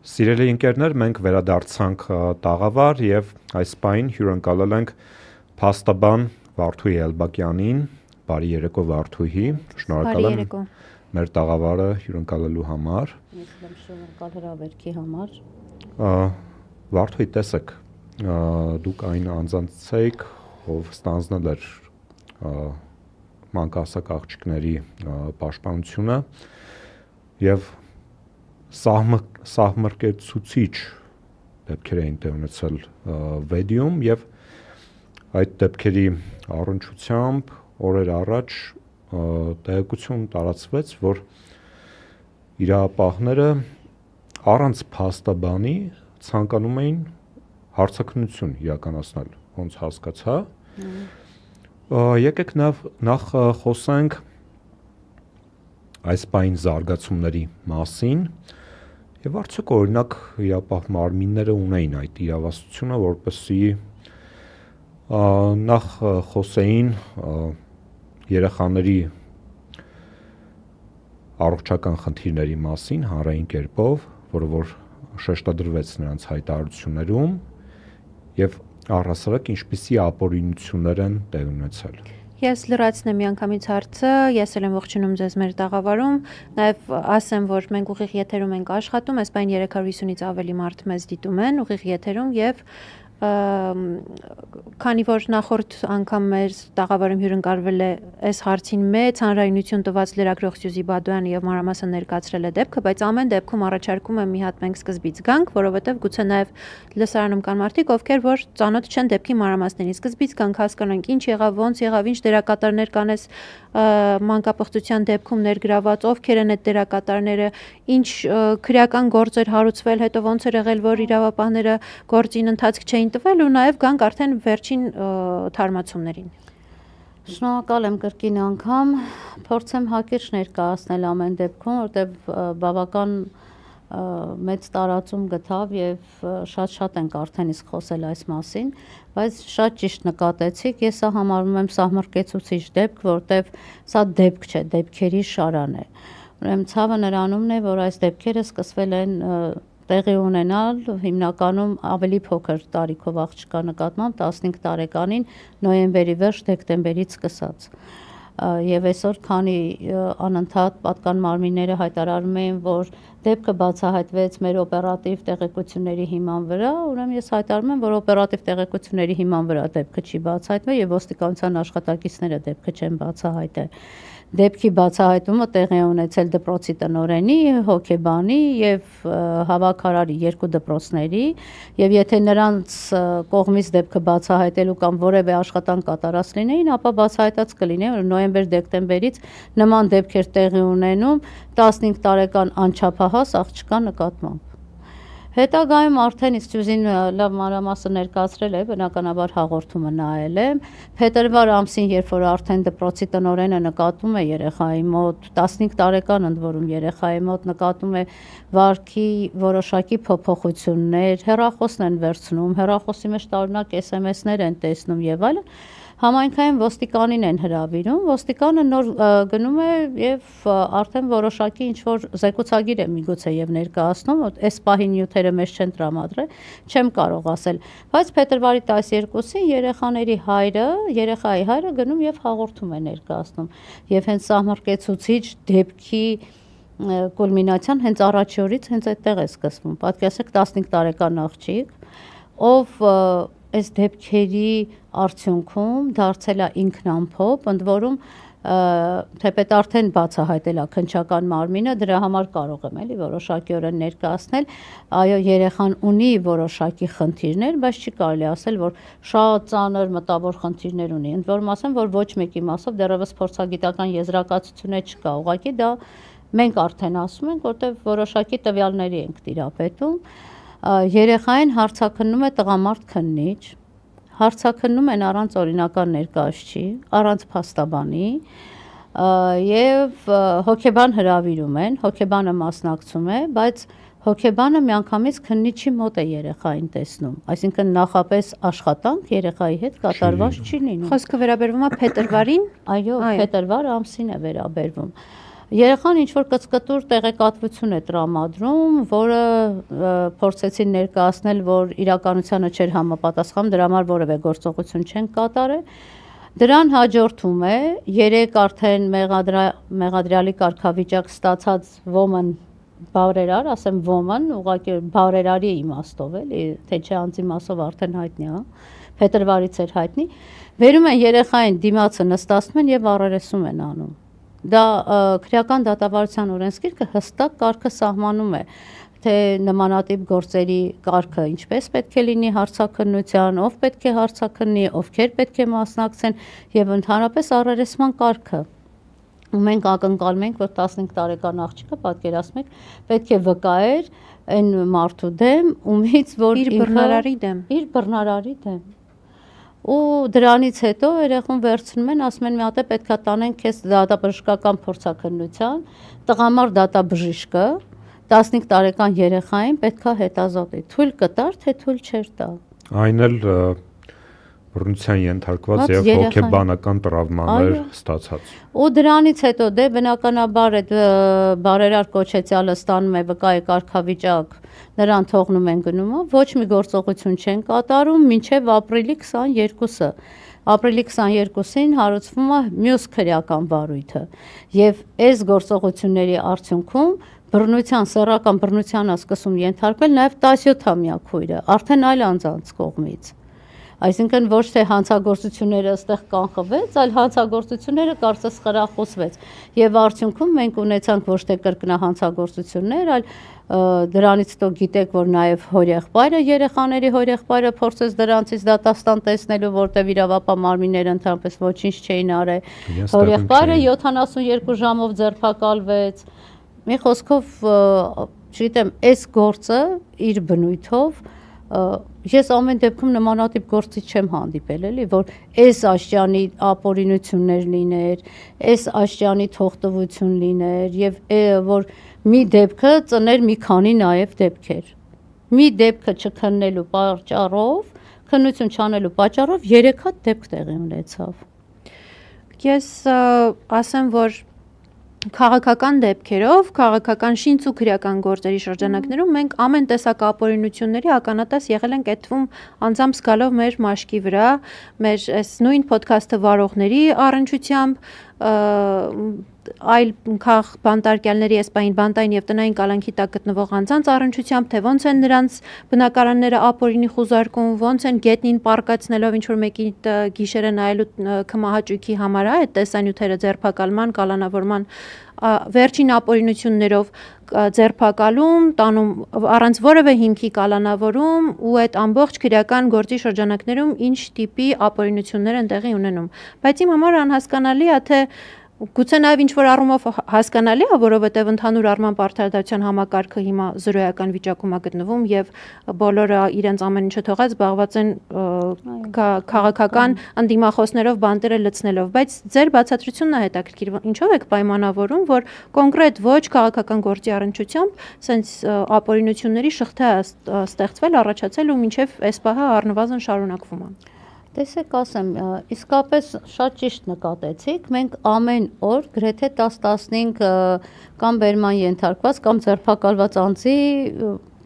Սիրելի ընկերներ, մենք վերադարձանք տաղավար եւ այս պայն հյուրընկալել ենք փաստաբան Վարդուհի Էլբակյանին, բարի երեկո Վարդուհի, շնորհակալ եմ մեր տաղավարը հյուրընկալելու համար։ Ես եմ շնորհակալ հրավերքի համար։ Վարդուհի, տեսեք, դուք այն անձանցեք, ով ստանձնել էր մանկահասակ աղջիկների պաշտպանությունը եւ սահմռկեցուցիչ դեպքեր էին տեղ ունեցել վեդիում եւ այդ դեպքերի առնչությամբ օրեր առաջ տեղեկություն տարածվեց, որ իրավապահները առանց փաստաբանի ցանկանում էին հարցաքննություն իրականացնել, ոնց հասկացա։ Եկեք նախ խոսենք այս պայն զարգացումների մասին եւ արդյոք օրինակ իրապահ մարմինները ունեին այդ իրավասությունը, որպեսզի նախ խոսեին երեխաների առողջական խնդիրների մասին հանրային կերպով, որը որ շեշտադրվեց նրանց հայտարարություններում եւ առհասարակ ինչպիսի ապօրինություններ են տեղ ունեցել։ Ես լրացնեմ միանգամից հարցը, ես էլ եմ ողջունում ձեզ մեր տաղավարում, նաև ասեմ, որ մենք ուղիղ եթերում ենք աշխատում, այս պայն 350-ից ավելի մարդ մեզ դիտում են ուղիղ եթերում եւ քանի որ նախորդ անգամ մեր տաղավարում հյուրընկալվել է այս հարցին մեծ հանրայնություն տված լրագրող Սյուզի Բադոյանը եւ մանրամասն ներկայացրել է դեպքը, բայց ամեն դեպքում առաջարկում եմ մի հատ մենք սկզբից գանք, որովհետեւ գուցե նաեւ լսարանում կան մարդիկ, ովքեր որ ծանոթ չեն դեպքի մանրամասներին, սկզբից գանք հասկանանք ինչ եղավ, ոնց եղավ, ինչ դերակատարներ կան այս մանկապղծության դեպքում ներգրաված, ովքեր են այդ դերակատարները, ինչ քրեական գործեր հարուցվել, հետո ոնց էր եղել, որ իրավապահները գործին ընթացք չէին տվել ու նաև գանք արդեն վերջին թարմացումներին։ Շնորհակալ եմ կրկին անգամ, փորձեմ հակիրճ ներկայացնել ամեն դեպքում, որտեղ բավական մեծ տարածում գտավ եւ շատ ենք արդեն իսկ խոսել այս մասին, բայց շատ ճիշտ նկատեցիք, ես սա համարում եմ սահմռկեցուցիչ դեպք, որտեղ սա դեպք չէ, դեպքերի շարան է։ Ուրեմն ցավը նրանումն է, որ այս դեպքերը սկսվել են տեղի ունենալ հիմնականում ավելի փոքր տարիքով աղջկա նկատմամբ 15 տարեկանին նոյեմբերի վերջ դեկտեմբերից սկսած։ Եվ այսօր քանի անընդհատ պատկան մարմինները հայտարարում էին, որ դեպքը բացահայտվեց մեր օպերատիվ տեղեկությունների հիման վրա, ուրեմն ես հայտարարում եմ, որ օպերատիվ տեղեկությունների հիման վրա դեպքը չի բացահայտվել եւ ոստիկանության աշխատակիցները դեպքը չեն բացահայտել։ Դեպքի բացահայտումը տեղի ունեցել դպրոցի տնօրենի, հոգեբանի եւ հավաքարարի երկու դպրոցների եւ եթե նրանց կողմից դեպքը բացահայտելու կամ որևէ աշխատանք կատարած լինեին, ապա բացահայտած կլինեին, որ նոյեմբեր-դեկտեմբերից նման դեպքեր տեղի ունենում 15 տարեկան անչափահաս աղջկա նկատմամբ։ Հետագայում արդեն իսկ Սյուզին լավ մանրամասն ներկայացրել է, բնականաբար հաղորդումը նայել եմ։ Փետրվար ամսին, երբ որ արդեն դպրոցի տնօրենը նկատում է երեխայի մոտ 15 տարեկան ընդ որում երեխայի մոտ նկատում է վարքի որոշակի փոփոխություններ, հեռախոսն են վերցնում, հեռախոսի մեջ տարօրինակ SMS-ներ են տեսնում եւ այլն, համայնքային ոստիկանին են հրավիրում, ոստիկանը նոր գնում է եւ արդեն որոշակի ինչ որ զեկուցագիր է միգուցե եւ ներկայացնում, որ այս պահին նյութերը մեզ չեն տրամադրել, չեմ կարող ասել, բայց փետրվարի 12-ին երեխայի հայրը գնում եւ հաղորդում է ներկայացնում եւ հենց սահմռկեցուցիչ դեպքի կուլմինացիան հենց առաջի օրից հենց այդտեղ է սկսվում։ Պատկերացրեք 15 տարեկան աղջիկ, ով այս դեպքերի արդյունքում դարձել է ինքնամփոփ, ընդ որում թեպետ արդեն բացահայտել է քննչական մարմինը, դրա համար կարող եմ էլի որոշակիորեն ներկայացնել, այո, երեխան ունի որոշակի խնդիրներ, բայց չի կարելի ասել, որ շատ ծանր մտավոր խնդիրներ ունի, ընդ որում ասեմ, որ ոչ մեկի մասով դեռևս փորձագիտական եզրակացություն չկա, ուղղակի դա մենք արդեն ասում ենք, որտեղ որոշակի տվյալների ենք տիրապետում, երեխային հարցաքննում է տղամարդ քննիչ, հարցաքննում են առանց օրինական ներկայացուցիչի, առանց փաստաբանի եւ հոգեբան հրավիրում են, հոգեբանը մասնակցում է, բայց հոգեբանը միանգամից քննիչի մոտ է երեխային տեսնում, այսինքն նախապես աշխատանք երեխայի հետ կատարված չի լինում։ Խոսքը վերաբերվում է փետրվարին։ Այո, փետրվար ամսին է վերաբերվում։ Երեխան ինչ որ կծկտուր տեղեկատվություն է տրամադրում, որը փորձեցին ներկայացնել, որ իրականությանը չէր համապատասխանում, դրա համար որևէ գործողություն չեն կատարել։ Դրան հաջորդում է 3 արդեն մեղադրյալի կարգավիճակ ստացած ոմն բարերար, ասեմ ոմն, ուղղակի բարերարի իմաստով էլի, թե չէ անձի մասով արդեն հայտնի է, փետրվարից էր հայտնի, վերում են երեխային դիմացը նստացնում են եւ առերեսում են անում։ Դա քրեական դատավարության օրենսգիրքը հստակ կարգը սահմանում է, թե նմանատիպ գործերի կարգը ինչպես պետք է լինի հարցաքննության, ով պետք է հարցաքննի, ովքեր պետք է մասնակցեն եւ ընդհանրապես առերեսման կարգը։ Ու մենք ակնկալում ենք, որ 15 տարեկան աղջիկը, պատկերացնեք, պետք է վկայեր այն մարդու դեմ, ումից որ իր բռնարարի դեմ։ Ու դրանից հետո երեխուն վերցնում են, ասում են մի հատ է պետքա տանեն քեզ դատաբժշկական փորձաքննության, տղամարդ դատաբժիշկը 15 տարեկան երեխային պետքա հետազոտի, թույլ կտար, թե թույլ չէր տա։ Այն էլ բռնության ենթարկված եւ հոգեբանական տրավմաներ ստացած։ Ու դրանից հետո դե բնականաբար այդ բարերար կոչեցյալը ստանում է վկայի կարգավիճակ, նրան թողնում են գնում, ոչ մի գործողություն չեն կատարում մինչև ապրիլի 22-ը։ Ապրիլի 22-ին հարուցվում է մյուս քրեական վարույթը եւ այս գործողությունների արդյունքում բռնության, սեռական բռնության է սկսում ենթարկվել նաեւ 17-ամյա քույրը, արդեն այլ անձանց կողմից։ Այսինքն ոչ թե հանցագործությունները այստեղ կանխվեց, այլ հանցագործությունները կարծես խրախուսվեց եւ արդյունքում մենք ունեցանք ոչ թե կրկնահանցագործություններ, այլ դրանից հետո գիտեք, որ նաեւ հորեղբայրը, երեխաների հորեղբայրը փորձեց դրանից դատաստան տեսնելու, որտեւ իրավապահ մարմինները ընդհանրապես ոչինչ չէին արել։ Հորեղբայրը 72 ժամով ձերբակալվեց։ Մի խոսքով, չգիտեմ, այս գործը իր բնույթով ես ամեն դեպքում նմանատիպ գործի չեմ հանդիպել, էլի, որ այս աշճանի ապօրինություններ լիներ, այս աշճանի թողտվություն լիներ եւ որ մի դեպքը ծներ մի քանի նաեւ դեպքեր։ Մի դեպքը չքննելու պատճառով, քննություն չանելու պատճառով 3 հատ դեպք տեղի ունեցավ։ Ես ասեմ, որ քաղաքական դեպքերով, քաղաքական շինց ու քրեական գործերի շրջանակներում մենք ամեն տեսակ ապօրինությունների ականատես եղել ենք այդվում անձամբ զգալով մեր մաշկի վրա, մեր այս նույն ոդքասթը վարողների առնչությամբ, այլ քաղ բանտարկյալների էսպային բանտային եւ տնային կալանքի տակ գտնվող անձանց առնչությամբ, թե ոնց են նրանց բնակարանները ապօրինի խուզարկում, ոնց են գետնին պարկացնելով ինչ որ մեկի գիշերը նայելու քմահաճույքի համար, այդ տեսանյութերը ձերբակալման, կալանավորման վերջին ապօրինություններով ձերբակալում, տանում առանց որևէ հիմքի կալանավորում ու այդ ամբողջ քրեական գործի շրջանակներում ինչ տիպի ապօրինություններ են տեղի ունենում։ Բայց իմ համար անհասկանալի է, թե գուցե նաև ինչ որ առումով հասկանալի է, որովհետև ընդհանուր առմամբ արդարադատության համակարգը հիմա զրոյական վիճակում է գտնվում եւ բոլորը իրենց ամեն ինչը թողած զբաղված են քաղաքական ընդդիմախոսներով բանտերը լցնելով, բայց ձեր բացատրությունն է հետաքրքիր, ինչով եք պայմանավորում, որ կոնկրետ ոչ քաղաքական գործի առնչությամբ սենց ապօրինությունների շղթա է ստեղծվել, առաջացել ու մինչև այս պահը առնվազն շարունակվում է։ Տեսեք, ասեմ, իսկապես շատ ճիշտ նկատեցիք, մենք ամեն օր գրեթե 10-15 կամ բերման ենթարկված կամ ձերբակալված անձի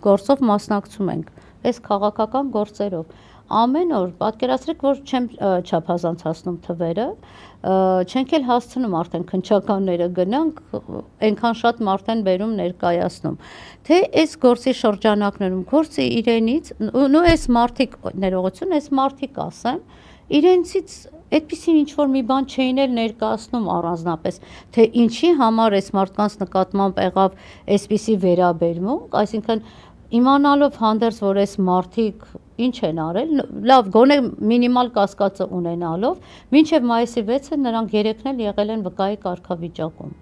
գործով մասնակցում ենք, այս քաղաքական գործերով։ Ամեն օր, պատկերացրեք, որ չեմ չափազանցացնում թվերը, չենք էլ հասցնում արդեն քննչականները գնանք, այնքան շատ մարդ են բերում ներկայացնում, թե այս գործի շրջանակներում գործի իրենից, ու այս մարդիկ, ներողություն, այս մարդիկ ասեմ, իրենցից այդպիսին ինչ որ մի բան չէին էլ ներկայացնում առանձնապես, թե ինչի համար այս մարդկանց նկատմամբ եղավ այսպիսի վերաբերմունք, այսինքն իմանալով հանդերձ, որ այս մարդիկ ինչ են արել, լավ, գոնե մինիմալ կասկածը ունենալով, մինչև մայիսի 6-ը նրանք երեքն էլ եղել են վկայի կարգավիճակում։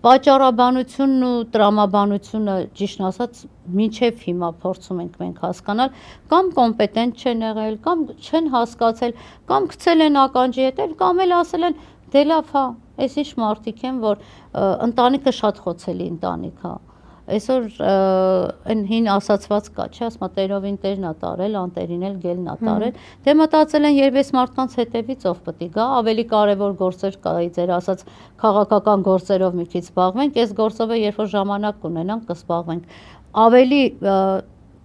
Պատճառաբանությունն ու տրամաբանությունը, ճիշտն ասած, մինչև հիմա փորձում ենք մենք հասկանալ, կամ կոմպետենտ չեն եղել, կամ չեն հասկացել, կամ գցել են ականջի հետև, կամ էլ ասել են, դե լավ, հա, այս ինչ մարդիկ են, որ ընտանիքը շատ խոցելի ընտանիք է։ Այսօր այն հին ասացված կա, չէ, ասма տերովին տերն ա տարել, անտերին էլ գելն ա տարել։ Դե մտածել են երբ այս մարդկանց հետևից ով պետք է գա, ավելի կարևոր գործեր կա, ձեր ասած քաղաքական գործերով մի քիչ զբաղվենք, այս գործով երբ որ ժամանակ կունենանք կզբաղվենք։ Ավելի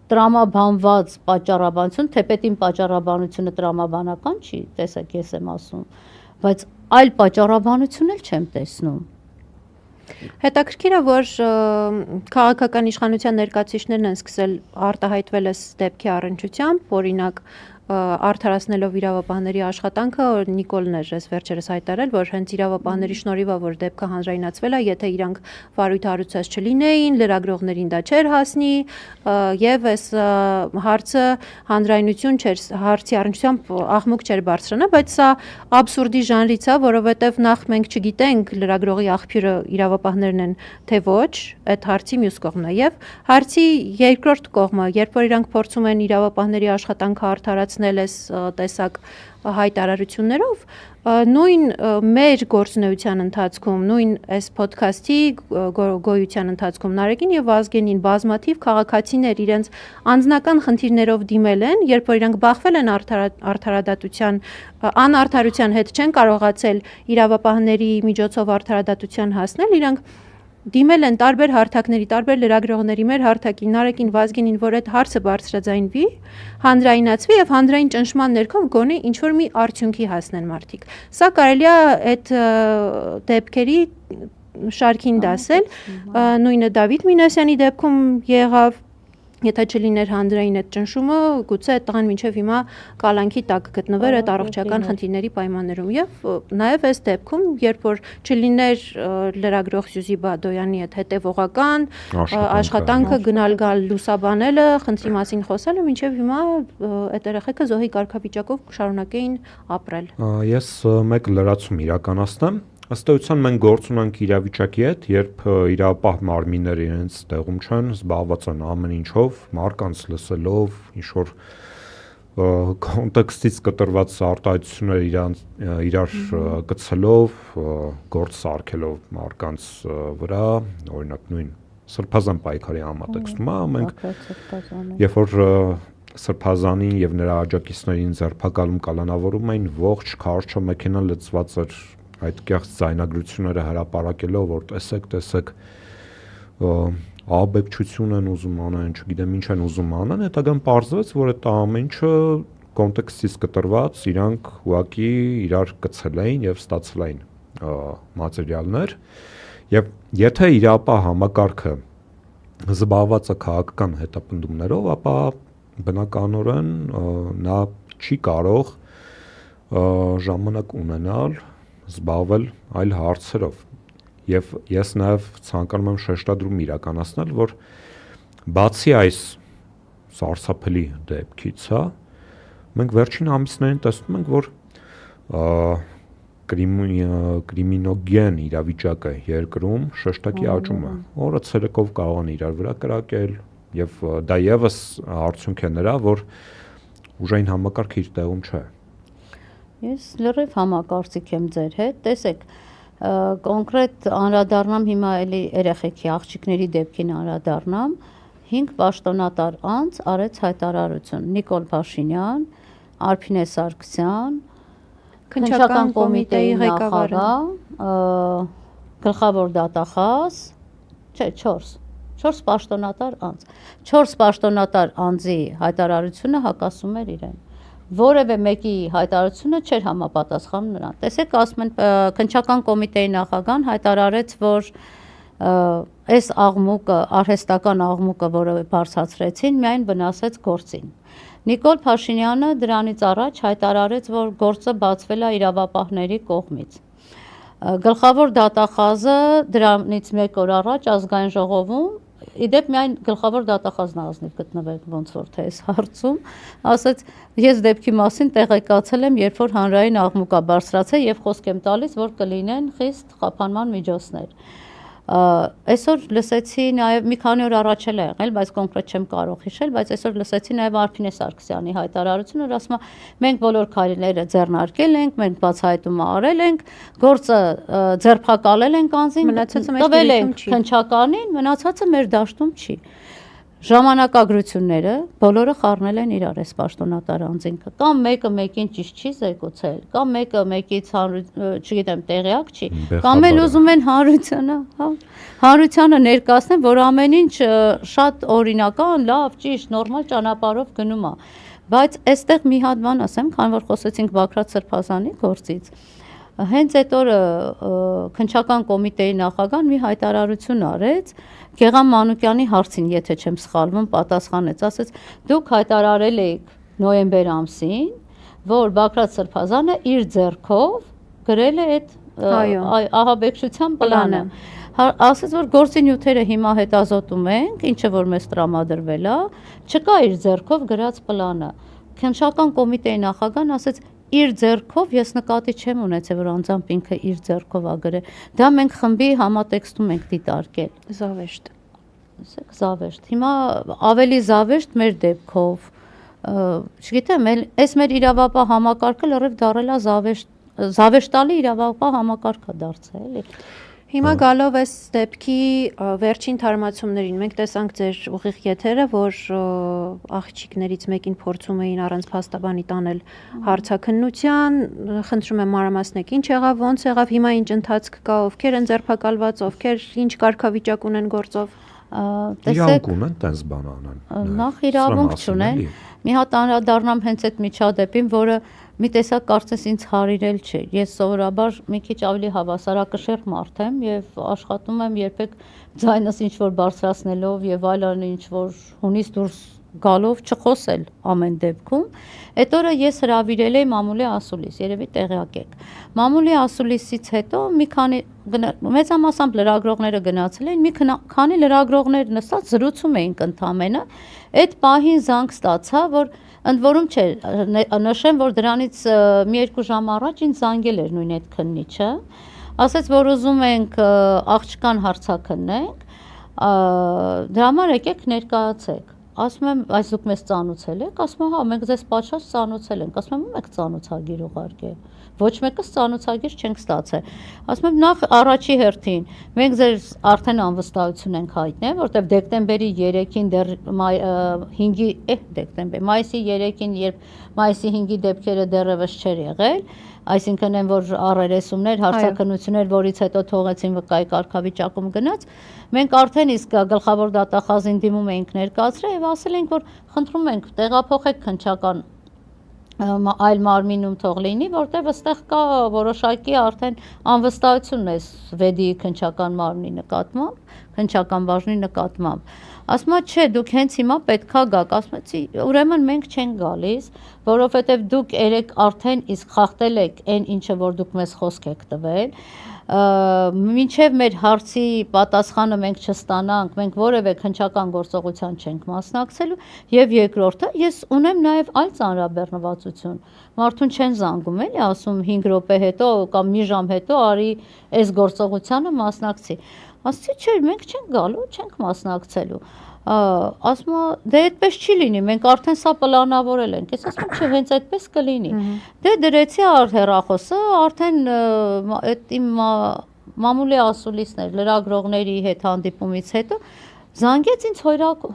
տրամաբանված պատճառաբանություն, թեպետ իմ պատճառաբանությունը տրամաբանական չի, տեսեք, ես եմ ասում, բայց այլ պատճառաբանություն էլ չեմ տեսնում։ Հետաքրքիր է, որ քաղաքական իշխանության ներկայացուցիչներն են սկսել արտահայտվել այս դեպքի առնչությամբ, օրինակ արդարացնելով իրավապահների աշխատանքը, Նիկոլն էր այս վերջերս հայտարարել, որ հենց իրավապահների շնորհիվ է, որ դեպքը հանրայնացվել է, եթե իրանք վարույթ հարուցած չլինեին, լրագրողներին դա չէր հասնի, եւ այս հարցը հանրայնություն չէր, հարցի առնչությամբ աղմուկ չէր բարձրանա, բայց սա աբսուրդի ժանրից է, որովհետեւ նախ մենք չգիտենք լրագրողի աղբյուրը իրավապահներն են, թե ոչ, այդ հարցի մյուս կողմն է, եւ հարցի երկրորդ կողմը, երբ որ իրանք փորձում են իրավապահների աշխատանքը արդարացնել այս տեսակ հայտարարություններով, նույն մեր գործունեության ընթացքում, նույն այս ոդքասթի գոյության ընթացքում Նարեկին եւ Վազգենին բազմաթիվ քաղաքացիներ իրենց անձնական խնդիրներով դիմել են, երբ որ իրանք բախվել են արդարադատության, անարդարության հետ չեն կարողացել իրավապահների միջոցով արդարադատության հասնել, իրանք դիմել են տարբեր հարթակների, տարբեր լրագրողների, մեր հարթակին, Նարեկին, Վազգենին, որ այդ հարցը բարձրաձայնվի, հանրայնացվի եւ հանրային ճնշման ներքո գոնե ինչ որ մի արդյունքի հասնեն մարդիկ։ Սա կարելի է այդ դեպքերի շարքին դասել, նույնը Դավիթ Մինասյանի դեպքում եղավ, եթե չլիներ հանրային այդ ճնշումը, գուցե այդ տղան մինչև հիմա կալանքի տակ գտնվեր այդ առողջական խնդիրների պայմաններում եւ նաեւ այս դեպքում, երբ որ չլիներ լրագրող Սյուզի Բադոյանի այդ հետեւողական աշխատանքը գնալ-գալ լուսաբանելը, խնդրի մասին խոսելը, մինչև հիմա այդ երեխեքը զոհի կարգավիճակով կշարունակեին ապրել։ Ես մեկ լրացում իրականացնեմ։ Ըստ էության մենք գործ ունենք իրավիճակի հետ, երբ իրավապահ մարմինները իրենց տեղում չեն, զբաղված են ամեն ինչով, մարկանց լսելով, ինչ որ կոնտեքստից կտրված արտահայտություններ իրար գցելով, գործ սարքելով մարկանց վրա, օրինակ նույն Սրբազան պայքարի համատեքստում, մենք երբ որ Սրբազանին եւ նրա աջակիցներին ձերբակալում կալանավորում էին, ողջ քարոզչը մեքենա լցված էր այդ կեղծ ձայնագրությունները հրապարակելով, որ տեսեք աբեկչություն են ուզում անեն, չգիտեմ ինչ են ուզում անեն, հետագան պարզվեց, որ այդ ամեն ինչը կոնտեքստից կտրված, իրանք ուղղակի իրար գցել էին եւ ստացել էին մատերիալներ, եւ եթե իրապահ համակարգը զբաղված է քաղաքական հետապնդումներով, ապա բնականորեն նա չի կարող ժամանակ ունենալ զբաղվել այլ հարցերով եւ ես նաեւ ցանկանում եմ շեշտադրում իրականացնել, որ բացի այս սարսափելի դեպքից, մենք վերջին ամիսներին տեսնում ենք, որ կրիմինոգեն իրավիճակը երկրում շեշտակի աճում է։ Օրը ցերեկով կարող են իրար վրա կրակել եւ դա եւս արդյունք է նրա, որ ուժային համակարգը իր տեղում չէ։ Ես լրիվ համակարծիք եմ ձեր հետ, տեսեք, կոնկրետ անդրադառնամ հիմա էլի երեխեքի աղջիկների դեպքին անդրադառնամ, 5 պաշտոնատար անձ արեց հայտարարություն, Նիկոլ Փաշինյան, Արփինե Սարգսյան, Քննչական կոմիտեի ղեկավարը, գլխավոր դատախազ, չէ, 4 պաշտոնատար անձ, 4 պաշտոնատար անձի հայտարարությունը հակասում էր իրեն։ Որևէ մեկի հայտարարությունը չէր համապատասխանում նրան։ Տեսեք, ասում են քննչական կոմիտեի նախագահան հայտարարեց, որ այս աղմուկը, արհեստական աղմուկը, որը բարձրացրեցին, միայն վնասեց գործին։ Նիկոլ Փաշինյանը դրանից առաջ հայտարարեց, որ գործը բացվել է իրավապահների կողմից։ Գլխավոր դատախազը դրանից մեկ օր առաջ ազգային ժողովում իդեպ միայն գլխավոր դատախազն ազնիվ գտնվել ոնց որ թե այս հարցում, ասաց ես դեպքի մասին տեղեկացել եմ, երբ որ հանրային աղմուկ է բարձրացել եւ խոսք եմ տալիս, որ կլինեն խիստ խափանման միջոցներ։ Այսօր լսեցի նաև մի քանի օր առաջ էլ է եղել, բայց կոնկրետ չեմ կարող հիշել, բայց այսօր լսեցի նաև Արփինե Սարգսյանի հայտարարությունը, որ ասում է մենք բոլոր քայլերը ձեռնարկել ենք, մենք բացահայտումը արել ենք, գործը ձերբակալել ենք անձին, տվել ենք քննչականին, մնացածը մեր դաշտում չի։ Ժամանակագրությունները բոլորը խառնել են իրար այս պաշտոնատար անձինքը, կամ մեկը մեկին ճիշտ չի զեկուցել, կամ մեկը մեկից չգիտեմ տեղյակ չի, կամ էլ ուզում են հանրությանը ներկայացնեն, որ ամեն ինչ շատ օրինական, լավ, ճիշտ, նորմալ ճանապարհով գնում է։ Բայց այստեղ մի հատ բան ասեմ, քանի որ խոսեցինք Բագրատ Սրբազանի գործից, հենց այդ օրը քննչական կոմիտեի նախագահան մի հայտարարություն արեց Գեղամ Մանուկյանի հարցին, եթե չեմ սխալվում, պատասխանեց, ասեց դուք հայտարարել եք նոյեմբեր ամսին, որ Բագրատ Սրբազանը իր ձեռքով գրել է այդ ահաբեկչության պլանը։ Ասեց, որ գործի նյութերը հիմա հետազոտում ենք, ինչը որ մեզ տրամադրվել է, չկա իր ձեռքով գրած պլանը։ Քննչական կոմիտեի նախագահան ասեց իր ձեռքով ես նկատի չեմ ունեցել, որ անձամբ ինքը իր ձեռքով ա գրել։ Դա մենք խմբի համատեքստում ենք դիտարկել։ Զավեշտ։ Ասեք զավեշտ։ Հիմա ավելի զավեշտ մեր դեպքով, չգիտեմ, այս մեր իրավապահ համակարգը լրիվ դառել է զավեշտալի իրավապահ համակարգ է դարձել, էլի։ Հիմա գալով այս դեպքի վերջին թարմացումներին մենք տեսանք ձեր ուղիղ եթերը, որ աղջիկներից մեկին փորձում էին առանց փաստաբանի տանել հարցաքննության, խնդրում եմ մանրամասնեք, ինչ եղավ, ոնց եղավ, հիմա ինչ ընթացք կա, ովքեր են ձերբակալված, ովքեր ինչ կարգավիճակ ունեն գործով։ Իրավունք ունեն տես բան անեն։ Նախ իրավունք չունեն։ Մի հատ անդրադառնամ հենց այդ միջադեպին, որը մի տեսակ կարծես ինձ հարիրել չէ։ Ես սովորաբար մի քիչ ավելի հավասարակշիռ մարդ եմ եւ աշխատում եմ երբեք ձայնս ինչ որ բարձրացնելով եւ այլն ինչ որ հունից դուրս գալով չխոսել ամեն դեպքում։ Այդ օրը ես հրավիրել էի մամուլի ասուլիս, երևի տեղյակ եք։ Մամուլի ասուլիսից հետո մի քանի մեծամասամբ լրագրողները գնացել էին, մի քանի լրագրողներ նստած զրուցում էինք ընդամենը։ Այդ պահին զանգ ստացա, որ ընդ որում չէ, նշեմ, որ դրանից մի երկու ժամ առաջ ինձ զանգել էր նույն այդ քննիչը, ասաց, որ ուզում ենք աղջկան հարցաքննենք, դրա համար եկեք ներկայացեք։ Ասում եմ, այս դուք մեզ ծանուցել եք, ասում եմ, հա, մենք ձեզ պատշաճ ծանուցել ենք, ասում եմ, ում եք ծանուցագիր ուղարկել, ոչ մեկս ծանուցագիր չենք ստացել, ասում եմ, նախ առաջի հերթին, մենք ձեզ արդեն անվստահություն ենք հայտնել, որտեղ դեկտեմբերի 3-ին դեռ 5-ի, մայիսի 3-ին, երբ մայիսի 5-ի դեպքերը դեռևս չէր եղել, այսինքն են, որ առերեսումներ, հարցաքննություններ, որից հետո թողեցին վկայի կարգավիճակում գնաց, մենք արդեն իսկ գլխավոր դատախազին դիմում էինք ներկայացրել եւ ասել ենք, որ խնդրում ենք տեղափոխեք քննչական այլ մարմինում թող լինի, որտեղ այստեղ կա որոշակի արդեն անվստահություն է վեդի քննչական մարմնի նկատմամբ, քննչական բաժնի նկատմամբ։ Ասում է, չէ, դուք հենց հիմա պետքա գաք, ասում եմ, ուրեմն մենք չենք գալիս, որովհետև դուք երեք արդեն իսկ խախտել եք այն ինչը, որ դուք մեզ խոսք եք տվել, մինչև մեր հարցի պատասխանը մենք չստանանք, մենք որևէ քննչական գործողության չենք մասնակցելու, եւ երկրորդը, ես ունեմ նաեւ այլ ծանրաբեռնվածություն, մարդուն չեն զանգում, էլի, ասում 5 րոպե հետո կամ մի ժամ հետո արի այս գործողությանը մասնակցի, ասեցի, չէ, մենք չենք գալու, չենք մասնակցելու, ասում դե այդպես չի լինի, մենք արդեն սա պլանավորել ենք, ես ասում չէ, հենց այդպես կլինի, դե դրեցի հեռախոսը, արդեն այդ իմ մամուլի ասուլիսներ, լրագրողների հետ հանդիպումից հետո զանգեց ինձ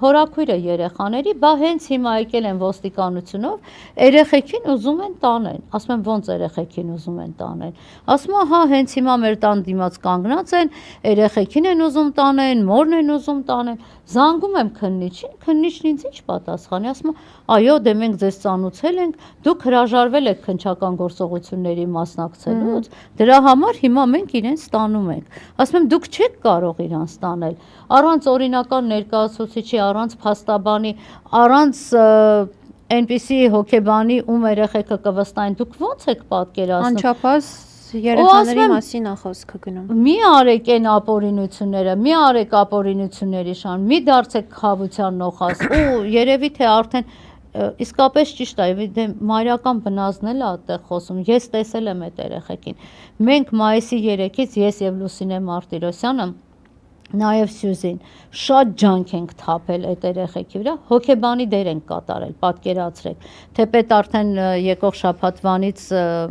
հորաքույրը երեխաների, բա հենց հիմա եկել են ոստիկանությունով, երեխեքին ուզում են տանեն, ասում եմ ոնց երեխեքին ուզում են տանեն, ասում եմ հա հենց հիմա մեր տան դիմաց կանգնած են, երեխեքին են ուզում տանեն, մորն են ուզում տանեն, զանգում եմ քննիչին, քննիչն ինձ ինչ պատասխանի, ասում եմ այո դե մենք ձեզ ծանուցել ենք, դուք հրաժարվել եք քննչական գործողությունների մասնակցելուց, դրա համար հիմա մենք իրենց տանում ենք, ասում եմ դուք չեք կարող իրանց տանել, առանց օրինական ներկայացուցիչի, առանց փաստաբանի, առանց այնպիսի հոգեբանի ում երեխեքը կվստահեն, դուք ոնց եք պատկերացնում։ Անչափահաս երեխաների մասին է խոսքը գնում։ Մի արեք այն ապօրինությունները, մի արեք ապօրինությունների շան, մի դարձեք խավության նոխազ, ու երևի թե արդեն իսկապես ճիշտ է, դե մայրական բնազդն էլ է այդտեղ խոսում, ես տեսել եմ այդ երեխեքին։ Մենք մայիսի 3-ից ես եւ Լուսինե Մարտիրոսյանը նաև Սյուզին, շատ ջանք ենք թափել այդ երեխեքի վրա, հոգեբանի դեր ենք կատարել, պատկերացրեք, թեպետ արդեն եկող շաբաթվանից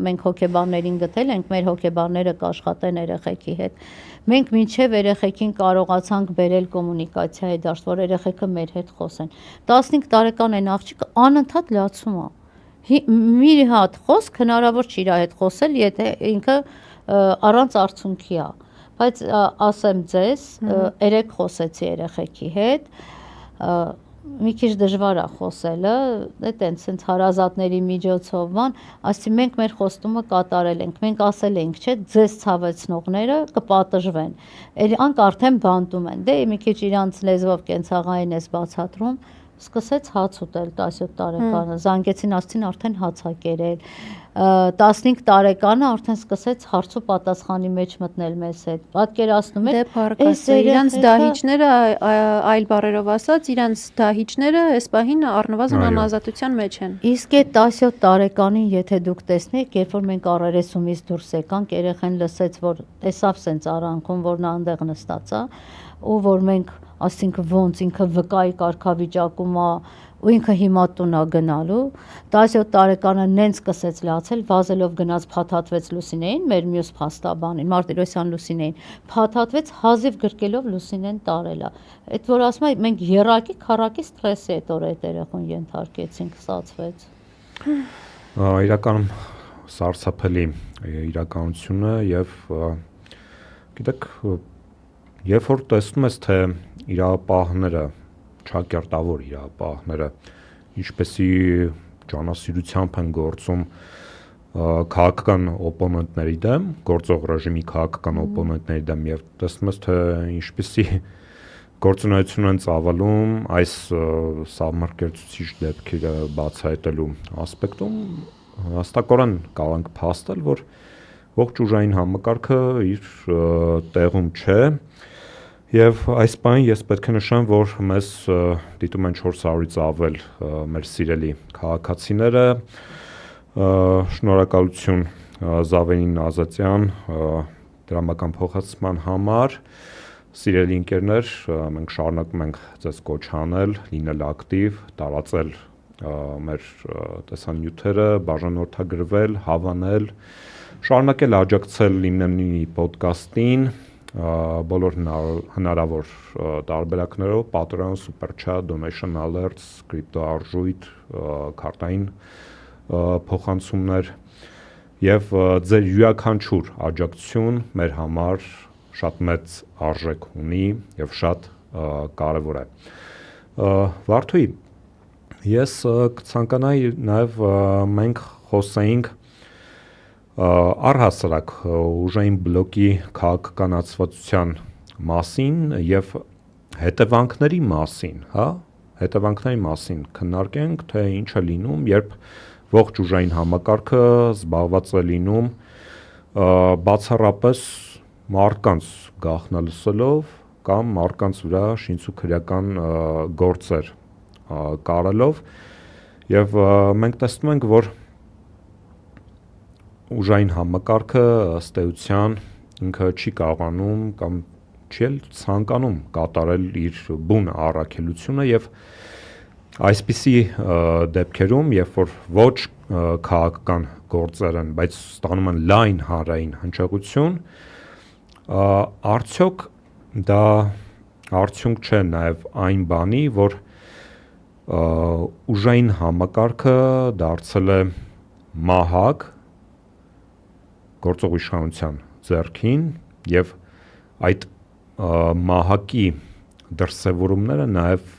մենք հոգեբաններին գտել ենք, մեր հոգեբանները կաշխատեն երեխեքի հետ, մենք մինչև երեխեքին կարողացանք բերել կոմունիկացիայի դաշտ, որ երեխեքը մեր հետ խոսեն, 15 տարեկան են աղջիկը անընդհատ լացում է, մի հատ խոսք հնարավոր չի իր հետ խոսել, եթե ինքը առանց արդյունքի է, բայց ասեմ ձեզ, երեք խոսեցի երեխեքի հետ, մի քիչ դժվար է խոսելը, տենց հարազատների միջոցով բան, ասի մենք մեր խոստումը կատարել ենք, մենք ասել ենք, չէ, ձեզ ցավեցնողները կպատժվեն, իրանք արդեն բանտում են, դե մի քիչ իրանց լեզվով կենցաղային ես բացատրում, սկսեց հաց ուտել 17 տարեկանը, զանգեցին ասցին արդեն հաց ա կերել, 15 տարեկանը արդեն սկսեց հարց ու պատասխանի մեջ մտնել մեզ հետ, պատկերացնում եք, դե փառքասը, իրանց դահիճները, այլ բառերով ասած, իրանց դահիճները այս պահին առնվազն անազատության մեջ են։ Իսկ այդ 17 տարեկանին, եթե դուք տեսնեք, երբ որ մենք առերեսումից դուրս եկանք, երեխան լսեց, որ տեսավ սենց արանքում, որ նա այնտեղ նստած է, ու որ մենք ասինք ոնց ինքը վկայի կարգավիճակում է ու ինքը հիմա տուն է գնալու 17 տարեկանը նենց սկսեց լացել վազելով գնաց փաթաթվեց Լուսինեին մեր մյուս փաստաբանին Մարտիրոսյան Լուսինեին փաթաթվեց հազիվ գրկելով Լուսինեն տարել է այդ որ ասում եմ մենք երակի քառակի ստրեսի այդ օրը այդ երախուն ենթարկեցինք ստացվեց իրականում սարսափելի իրականությունը եւ գիտեք երբ որ տեսնում ես թե իրապահները ճակերտավոր իրապահները ինչպեսի ճանասիրությամբ են գործում քաղաքական օպոնենտների դեմ, գործող ռեժիմի քաղաքական օպոնենտների դեմ եւ տեսնում ես թե ինչպեսի գործունեություն են ծավալում այս սահմռկեցուցիչ դեպքերը բացահայտելու ասպեկտում հաստատորեն կարող ենք փաստել, որ ողջ ուժային համակարգը իր տեղում չէ եւ այս բանը ես պետք է նշեմ, որ մեզ դիտում են 400-ից ավել մեր սիրելի քաղաքացիները շնորհակալություն Զավենին Ազատյան դրամական փոխհատուցման համար սիրելի ընկերներ մենք շարունակում ենք ձեզ կոչ անել լինել ակտիվ տարածել մեր տեսանյութերը բաժանորդագրվել հավանել շարունակել աջակցել Իմնեմնի ոդկասթին բոլոր հնարավոր տարբերակներով Patreon, Super Chat, Donation Alerts, Crypto արժույթ, քարտային փոխանցումներ եւ ձեր յուրաքանչյուր աջակցություն մեր համար շատ մեծ արժեք ունի եւ շատ կարեւոր է։ Վարդուհի, ես կցանկանայի նաեւ մենք խոսեինք առհասարակ ուժային բլոկի քաղաքականացվածության մասին եւ հետևանքների մասին, հա, հետևանքների մասին քննարկենք, թե ինչ է լինում, երբ ողջ ուժային համակարգը զբաղված է լինում բացառապես մարդկանց գաղտնալսելով կամ մարդկանց վրա շինցուքրական գործեր կարելով եւ մենք տեսնում ենք, որ ուժային համակարգը ըստ էության ինքը չի կարողանում կամ չի էլ ցանկանում կատարել իր բուն առաքելությունը եւ այսպիսի դեպքերում, երբ որ ոչ քաղաքական գործեր են, բայց ստանում են լայն հանրային հնչեղություն, արդյոք դա արդյունք չէ նաեւ այն բանի, որ ուժային համակարգը դարձել է մահակ գործող իշխանության ձեռքին եւ այդ մահակի դրսևորումները նաեւ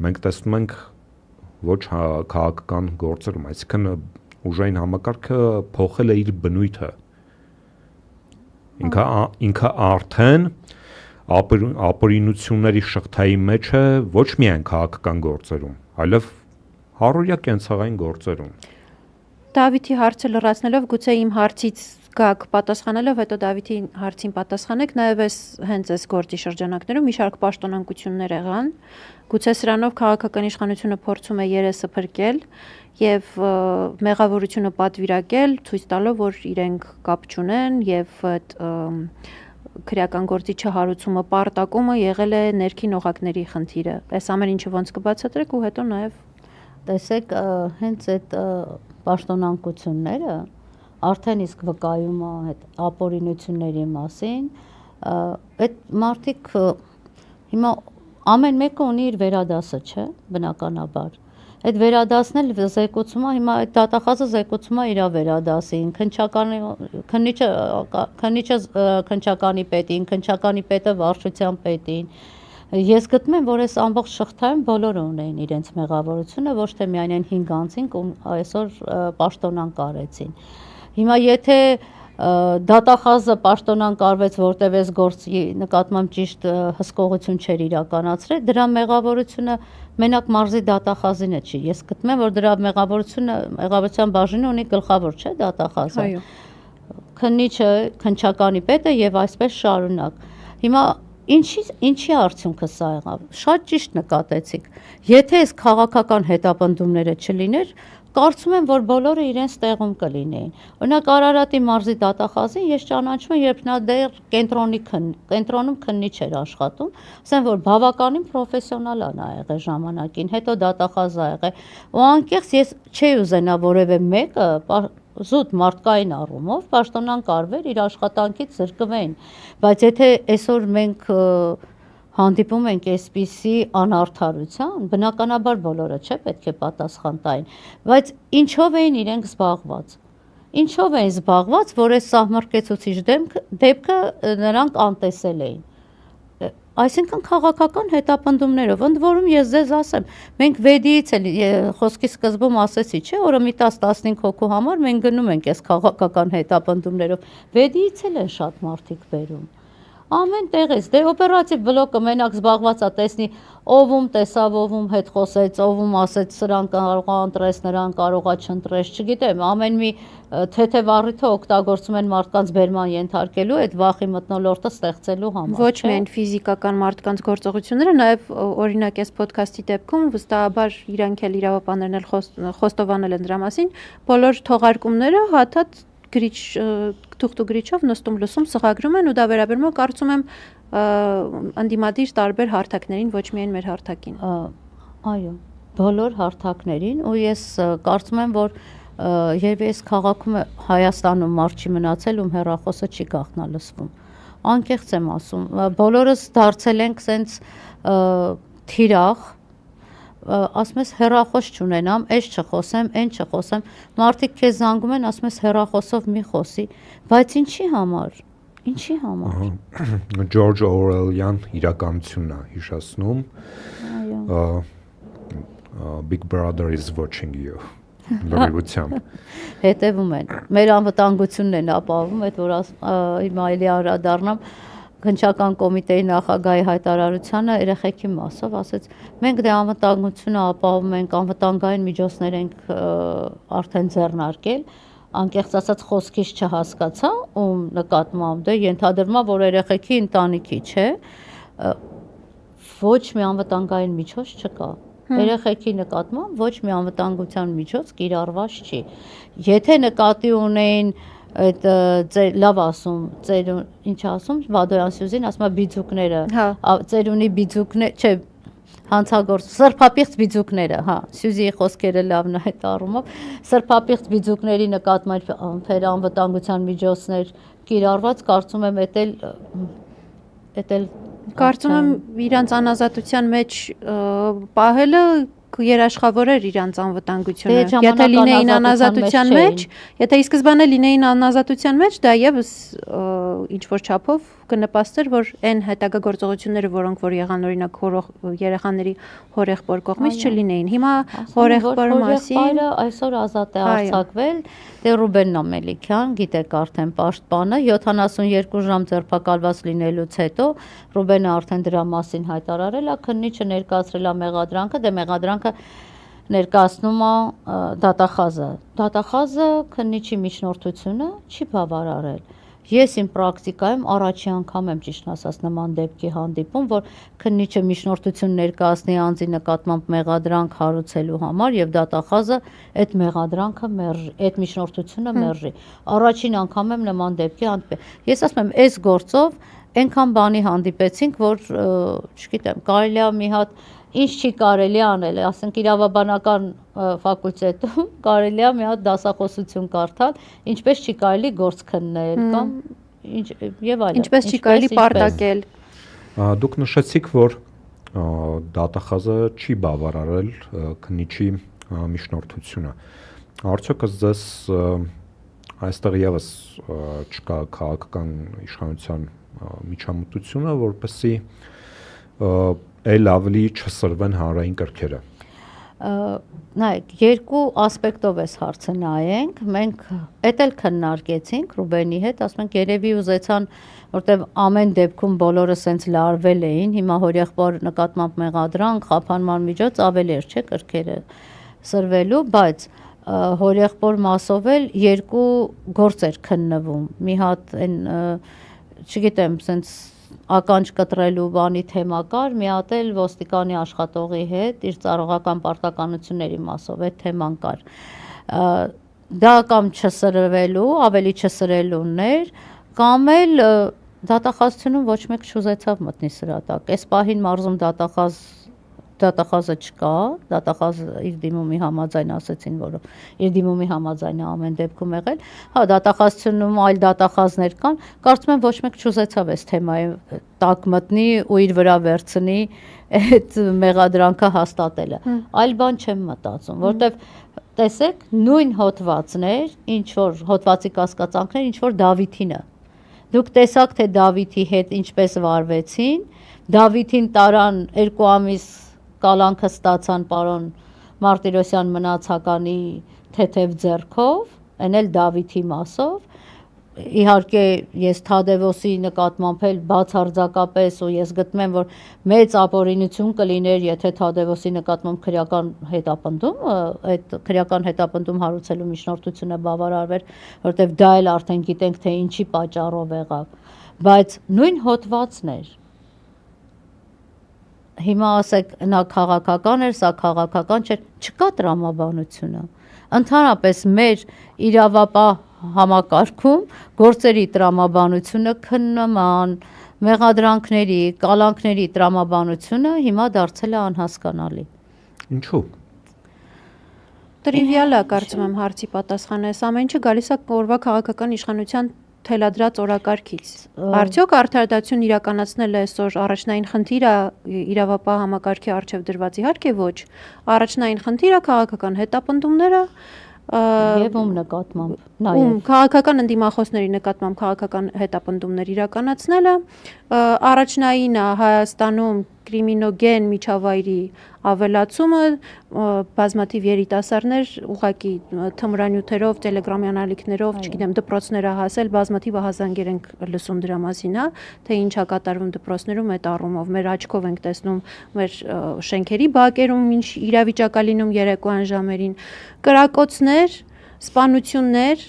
մենք տեսնում ենք ոչ քաղաքական գործերում, այսինքն ուժային համակարգը փոխել է իր բնույթը ինքը արդեն ապօրինությունների շղթայի մեջ է ոչ միայն քաղաքական գործերում, այլև հարուրյա կենցաղային գործերում Դավիթի հարցը լրացնելով գուցե իմ հարցից գաք պատասխանելով հետո Դավիթի հարցին պատասխանեք նաև այս հենց այս գործի շրջանակներում մի շարք պաշտոնանկություններ եղան գուցե սրանով քաղաքական իշխանությունը փորձում է երեսը փրկել եւ մեղավորությունը պատվիրակել ցույց տալով որ իրենք կապ չունեն եւ այդ քրեական գործի չհարուցումը, պարտակումը եղել է ներքին օղակների խնդիրը։ Այս ամեն ինչը ոնց կբացատրեք ու հետո նաև տեսեք, հենց այդ պաշտոնանկությունները արդեն իսկ վկայում է այդ ապօրինությունների մասին, այդ մարդիկ հիմա ամեն մեկը ունի իր վերադասը, չէ, բնականաբար։ Այդ վերադասն էլ զեկուցում է, հիմա այդ դատախազը զեկուցում է իր վերադասին, քննիչը քննչականի պետին, քննչականի պետը վարչության պետին։ Ես գտնում եմ, որ այս ամբողջ շղթայում բոլորը ունեին իրենց մեղավորությունը, ոչ թե միայն այն 5 անձինք, ում այսօր պաշտոնանկ արեցին։ Հիմա եթե դատախազը պաշտոնանկ արվեց, որտեղ այս գործի նկատմամբ ճիշտ հսկողություն չէր իրականացրել, դրա մեղավորությունը մենակ մարզի դատախազինը չի։ Ես գտնում եմ, որ դրա մեղավորության բաժինը ունի գլխավոր, չէ, դատախազը։ Այո։ Քննիչը, քննչականի պետը եւ այսպես շարունակ։ Հիմա ինչի արդյունքը սա եղավ։ Շատ ճիշտ նկատեցիք։ Եթե այս քաղաքական հետապնդումները չլիներ, կարծում եմ, որ բոլորը իրենց տեղում կլինեին։ Օրինակ Արարատի մարզի դատախազին ես ճանաչում եմ, երբ նա դեռ կենտրոնում քննիչ էր աշխատում, ասեմ, որ բավականին պրոֆեսիոնալ է նա եղել ժամանակին, հետո դատախազ է եղել։ Ու անկեղծ ես չէի ուզենա որևէ մեկը զուտ մարդկային առումով պաշտոնանկ արվեր, իր աշխատանքից զրկվեն, բայց եթե այսօր մենք հանդիպում ենք այսպիսի անարդարության, բնականաբար բոլորը չէ պետք է պատասխան տային, բայց ինչով էին իրենք զբաղված։ Ինչով էին զբաղված, որ այս սահմռկեցուցիչ դեպքը նրանք անտեսել էին։ Այսինքն քաղաքական հետապնդումներով, ընդ որում ես ձեզ ասեմ, մենք վեդիից էլ խոսքի սկզբում ասեցի, չէ, օրը մի 10-15 հոգու համար մենք գնում ենք այս քաղաքական հետապնդումներով, վեդիից էլ են շատ մարդիկ բերում։ Ամեն տեղից, դե օպերատիվ բլոկը մենակ զբաղված է տեսնի, ով տեսավ, ով հետ խոսեց, ով ասեց սրան կարող է ընտրես, նրան կարող է չընտրես, չգիտեմ, ամեն մի թեթև առիթը օգտագործում են մարդկանց բերման ենթարկելու, այդ վախի մթնոլորտը ստեղծելու համար։ Ոչ միայն ֆիզիկական մարդկանց գործողությունները, նաև օրինակ այս ոդքասթի դեպքում վստահաբար իրանք էլ իրավապաններն էլ խոստովանել են դրա մասին, բոլոր թողարկումները հաթաթ գրիչ թուղթու գրիչով նստում լսում սղագրում են ու դա վերաբերում է կարծում եմ անդիմադիր տարբեր հարթակներին, ոչ միայն մեր հարթակին։ Այո, բոլոր հարթակներին ու ես կարծում եմ, որ երբ այս քաղաքում Հայաստանում մարդ չի մնացել, ում հեռախոսը չի գաղտնալսվում։ Անկեղծ եմ ասում, բոլորս դարձել ենք սենց թիրախ, ասում ես հեռախոս չունենամ, այս չխոսեմ, այն չխոսեմ, մարդիկ քեզ զանգում են, ասում ես հեռախոսով մի խոսի, բայց ինչի համար։ Ինչի համար։ Ջորջ Օրվելյան իրականությունն է հիշեցնում։ Այո։ Big Brother is watching you։ Լրիվությամբ։ Հետևում են։ Մեր անվտանգությունն են ապահովում, այդ որ հիմա էլի անդրադառնամ Քննչական կոմիտեի նախագահի հայտարարությանը երեխեքի մասով ասեց մենք դե անվտանգությունը ապահովում ենք, անվտանգային միջոցներ ենք արդեն ձեռնարկել, անկեղծ ասած խոսքից չհասկացա, ում նկատմամբ դե ենթադրվում է, որ երեխեքի ընտանիքի, չէ, ոչ մի անվտանգային միջոց չկա։ Երեխեքի նկատմամբ ոչ մի անվտանգության միջոց կիրառված չի։ Եթե նկատի ունեին այդ լավ ասում, ինչ ասում, Վադոյան Սյուզին ասում է բիձուկները, ծերունի բիձուկներ, չէ, հանցագործ, սրբապիղծ բիձուկները, հա, Սյուզիի խոսքերը լավն է այդ առումով, սրբապիղծ բիձուկների նկատմամբ անվտանգության միջոցներ կիրառված, կարծում եմ կարծում եմ իրանց անազատության մեջ պահելը երաշխավորեր իրանց անվտանգությունը։ Եթե լինեին անազատության մեջ, եթե ի սկզբանե լինեին անազատության մեջ, դա եւս ինչ որ չափով կնպաստեր, որ այն հետագա գործողությունները, որոնք որ եղան օրինակ երեխաների հորեղբոր կողմից չլինեին։ Հիմա հորեղբորը մասին այսօր ազատ է արձակվել, դե Ռուբեն Ամելիքյան, գիտեք արդեն պաշտպանը 72 ժամ ձերբակալված լինելուց հետո Ռուբենը արդեն դրա մասին հայտարարել է, քննիչը ներկայացրել է մեղադրանքը, դե մեղադրանքը ներկայացնում է դատախազը։ Դատախազը քննիչի միջնորդությունը չի բավարարել։ Ես իմ պրակտիկայում առաջի անգամ եմ ճիշտ ասած նման դեպքի հանդիպում, որ քննիչը միջնորդություն ներկայացնի անձի նկատմամբ մեղադրանք հարուցելու համար եւ դատախազը այդ մեղադրանքը մերժի, այդ միջնորդությունը մերժի։ Առաջին անգամ եմ նման դեպքի հանդիպել։ Ես ասում եմ, այս գործով այնքան բանի հանդիպեցինք, որ չգիտեմ, կարելի է մի հատ ինչ չի կարելի անել, ասենք իրավաբանական ֆակուլտետում կարելի է մի հատ դասախոսություն կարդալ, ինչպես չի կարելի գործ քննել կամ եւ այլն։ Ինչպես չի կարելի պարտակել։ Դուք նշեցիք, որ դատախազը չի բավարարել քննիչի միջնորդությունը։ Արդյոք ձեզ այստեղ եւս չկա քաղաքական իշխանության միջամտությունը, որպեսզի այլ ավելի չսրվեն հանրային կրքերը։ Նայեք, երկու ասպեկտով էս հարցը նայենք, մենք էդ էլ քննարկեցինք Ռուբենի հետ, ասում ենք երևի ուզեցան, որտեվ ամեն դեպքում բոլորը սենց լարվել էին, հիմա հորեղբոր նկատմամբ մեղադրանք, խափանման միջոց ավելի էր, չէ, կրքերը սրվելու, բայց հորեղբոր մասով էլ երկու գործ էր քննվում, մի հատ այն, չգիտեմ, սենց ականջ կտրելու բանի թեմա կար, մի հատ էլ ոստիկանի աշխատողի հետ իր ծառայական պարտականությունների մասով այդ թեման կար։ Դա կամ չսրվելու, ավելի չսրելուն էր, կամ էլ դատախազությունում ոչ մեկ չուզեցավ մտնի սրա տակ։ Այս պահին մարզում դատախազը չկա, դատախազը իր դիմումի համաձայն ասեցին, որ իր դիմումի համաձայն է ամեն դեպքում եղել։ Հա, դատախազությունում այլ դատախազներ կան, կարծում եմ ոչ մեկ չուզեցավ այս թեմայի տակ մտնի ու իր վրա վերցնի այդ մեղադրանքը հաստատելը։ Այլ բան չեմ մտածում, որտեվ տեսեք, նույն հոդվածներ, ինչ որ հոդվածի կասկածանքներ, ինչ որ Դավիթինը։ Դուք տեսաք, թե Դավիթի հետ ինչպես վարվեցին, Դավիթին տարան 2 ամիս կալանքը ստացան պարոն Մարտիրոսյան մնացականի թեթև ձեռքով, այն էլ Դավիթի մասով, իհարկե ես Թադևոսի նկատմամբ էլ բացարձակապես ու ես գտնում որ մեծ ապօրինություն կլիներ, եթե Թադևոսի նկատմամբ քրեական հետապնդում, այդ քրեական հետապնդում հարուցելու միջնորդությունը բավարարվեր, որտեվ դա էլ արդեն գիտենք, թե ինչի պատճառով եղավ, բայց նույն հոդվածն էր։ Հիմա ասեք, նա քաղաքական էր, սա քաղաքական չէր, չկա տրամաբանությունը։ Ընդհանրապես մեր իրավապահ համակարգում գործերի տրամաբանությունը, քննման, մեղադրանքների, կալանքների տրամաբանությունը հիմա դարձել է անհասկանալի։ Ինչու՞։ Տրիվիալ է, կարծում եմ, հարցի պատասխանը, այս ամեն ինչը գալիս է օրվա քաղաքական իշխանության թելադրած օրակարգից։ Արդյոք արդարադատություն իրականացնելը այսօր առաջնային խնդիր է իրավապահ համակարգի առջև դրված, իհարկե ոչ։ Առաջնային խնդիր է քաղաքական հետապնդումները եւ ում նկատմամբ նաեւ քաղաքական ընդդիմախոսների նկատմամբ քաղաքական հետապնդումներ իրականացնելը, առաջնային է Հայաստանում կրիմինոգեն միջավայրի ավելացումը, բազմաթիվ երիտասարդներ ուղղակի թմրանյութերով, տելեգրամյան ալիքներով, չգիտեմ, դպրոցները հասել, բազմաթիվ ահազանգեր ենք լսում դրա մասին, թե ինչ է կատարվում դպրոցներում այդ առումով, մեր աչքով ենք տեսնում մեր շենքերի բակերում, ինչ իրավիճակ է լինում երեկոյան ժամերին, կրակոցներ, սպանություններ,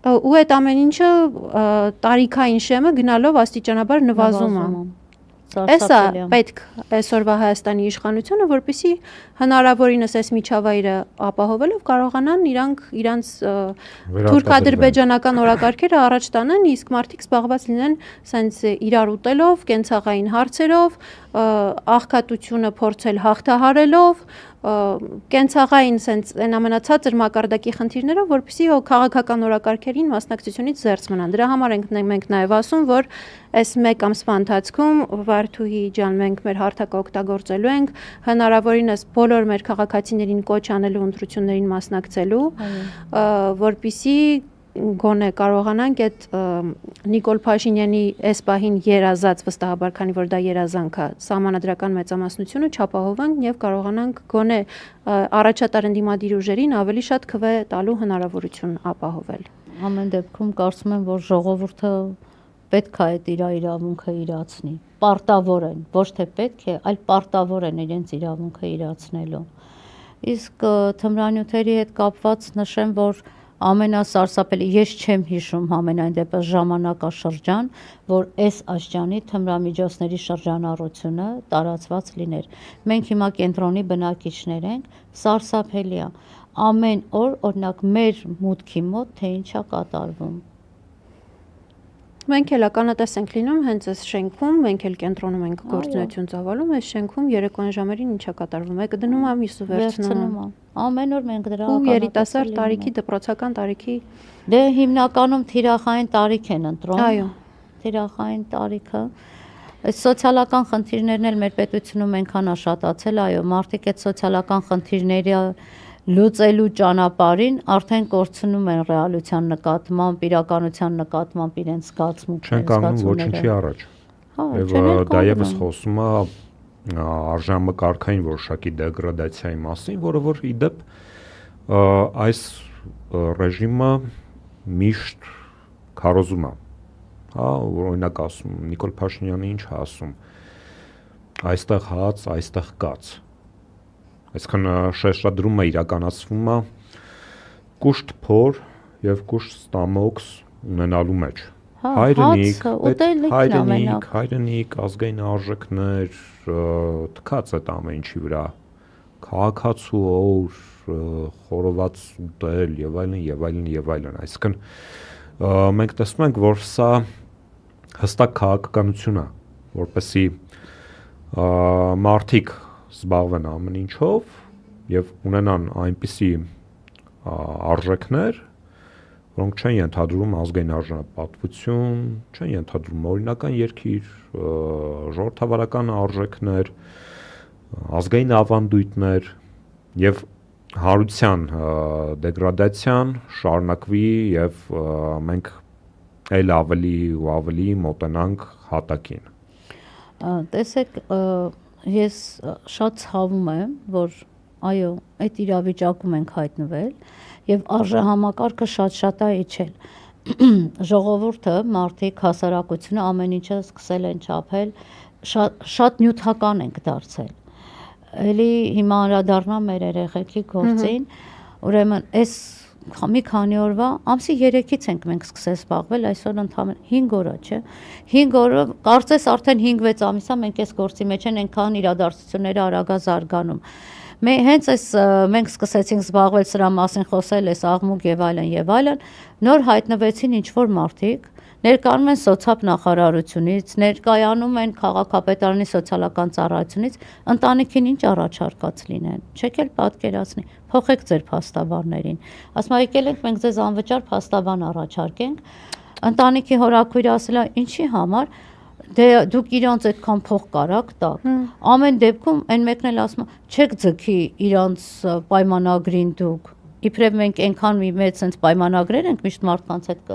ու այդ ամեն ինչը տարիքային շեմը գնալով աստիճանաբար նվազում է։ Էսա պետք այսօրվա Հայաստանի իշխանությունը, որպեսզի հնարավորինս այս միջավայրը ապահովելով կարողանան իրանց թուրք-ադրբեջանական օրակարգերը առաջ տանեն, իսկ մարդիկ զբաղված լինեն սենց իրար ուտելով, կենցաղային հարցերով, աղքատությունը փորձել հաղթահարելով, կենցաղային սենց այն ամենացածր մակարդակի խնդիրներով, որպեսզի քաղաքական օրակարգերին մասնակցությունից զերծ մնան։ Դրա համար ենք մենք նաև ասում, որ այս 1 ամսվա ընթացքում Վարդուհի ջան, մենք մեր հարթակը օգտագործելու ենք հնարավորինս բոլոր մեր քաղաքացիներին կոչ անելու ընտրություններին մասնակցելու, որպեսզի գոնե կարողանանք այդ Նիկոլ Փաշինյանի այս պահին երազած վստահաբար, քանի որ դա երազանք է, սահմանադրական մեծամասնությունը չապահովենք եւ կարողանանք գոնե առաջատար ընդդիմադիր ուժերին ավելի շատ քվե տալու հնարավորություն ապահովել։ Ամեն դեպքում կարծում եմ, որ ժողովուրդը պետք է այդ իր իրավունքը իրացնի։ Պարտավոր են, ոչ թե պետք է, այլ պարտավոր են իրենց իրավունքը իրացնելու։ Իսկ թմրանյութերի հետ կապված նշեմ, որ ամենասարսափելի, ես չեմ հիշում համենայն դեպս ժամանակաշրջան, որ այս աշճանի թմրամիջոցների շրջանառությունը տարածված լիներ։ Մենք հիմա կենտրոնի բնակիչներ ենք, սարսափելի է։ Ամեն օր, օրինակ, մեր մուտքի մոտ թե ինչ է կատարվում։ Մենք էլ ականատես ենք լինում հենց այս շենքում, մենք էլ կենտրոնում ենք գործունեություն ծավալում, այս շենքում երեկոյան ժամերին ինչա կատարվում, մեկը դնում է, մյուսը վերցնում։ Ամեն օր մենք դրա ու երիտասարդ տարիքի, դպրոցական տարիքի դե հիմնականում թիրախային տարիք են ընտրում։ Այո։ Թիրախային տարիքը։ Այս սոցիալական խնդիրներն էլ մեր պետությունում այնքան է շատացել, այո, մարդիկ այդ սոցիալական խնդիրները լուծելու ճանապարհին արդեն կորցնում են ռեալության նկատմամբ, իրականության նկատմամբ իրենց զգացմունքները, չեն կանգնում ոչինչի առաջ։ Եվ դա եւս խոսում է արժանամկարգային որոշակի դեգրադացիայի մասին, որը որ ի դեպ այս ռեժիմը միշտ քարոզում է։ Հա, օրինակ ասում Նիկոլ Փաշինյանը ինչ է ասում, այստեղ հաց, այստեղ կաց։ Այսքան շեշտադրումը իրականացվում է կուշտ փոր եւ կուշտ ստամոքս ունենալու մեջ։ Հայրենիք, ազգային արժեքներ, թքած այդ ամեն ինչի վրա, քաղաքացու օր, խորոված ուտել եւ այլն եւ այլն եւ այլն։ Այսինքն մենք տեսնում ենք, որ սա հստակ քաղաքականություն է, որպեսզի մարդիկ զբաղվեն ամեն ինչով եւ ունենան այնպիսի արժեքներ, որոնք չեն ենթադրում ազգային արժանապատվություն, չեն ենթադրում օրինական երկիր, ժողովրդավարական արժեքներ, ազգային ավանդույթներ եւ հարության դեգրադացիան շարունակվի եւ մենք այլ ավելի ու ավելի մոտենանք հատակին։ Տեսեք, ես շատ ցավում եմ, որ այո, այդ իրավիճակում ենք հայտնվել եւ արժեհամակարգը շատ է իջել։ Ժողովուրդը, մարդիկ, հասարակությունը ամեն ինչը սկսել են չափել, շատ նյութական ենք դարձել։ Էլի հիմա անդրադառնամ մեր երեխեքի գործին, ուրեմն այս մի քանի օրվա, ամսի 3-ից ենք մենք սկսել զբաղվել, այսօր ընդհանրապես 5 օր է, չէ։ 5 օրը, կարծես արդեն 5-6 ամիս է մենք այս գործի մեջ են այնքան իրադարձությունները արագ զարգանում։ Հենց այս մենք սկսեցինք զբաղվել սրա մասին խոսել, այս աղմուկ եւ այլն, նոր հայտնվեցին ինչ-որ մարդիկ, ներկայանում են սոցիալ նախարարությունից, ներկայանում են քաղաքապետարանի սոցիալական ծառայությունից, ընտանիքին ինչ առաջարկած լինեն, չեք էլ պատկերացնի, փոխեք ձեր փաստաբաններին։ Ասում եկել ենք մենք ձեզ անվճար փաստաբան առաջարկենք, ընտանիքի հորաքույրը ասել է ինչի համար, դե դուք իրանց այդքան փող կարաք տաք։ Ամեն դեպքում այն մեկն էլ ասում է, չեք ձգի իրանց պայմանագրին դուք։ Իբրև մենք այնքան մի մեծ sense պայմանագրեր ենք միշտ մարդկանց հետ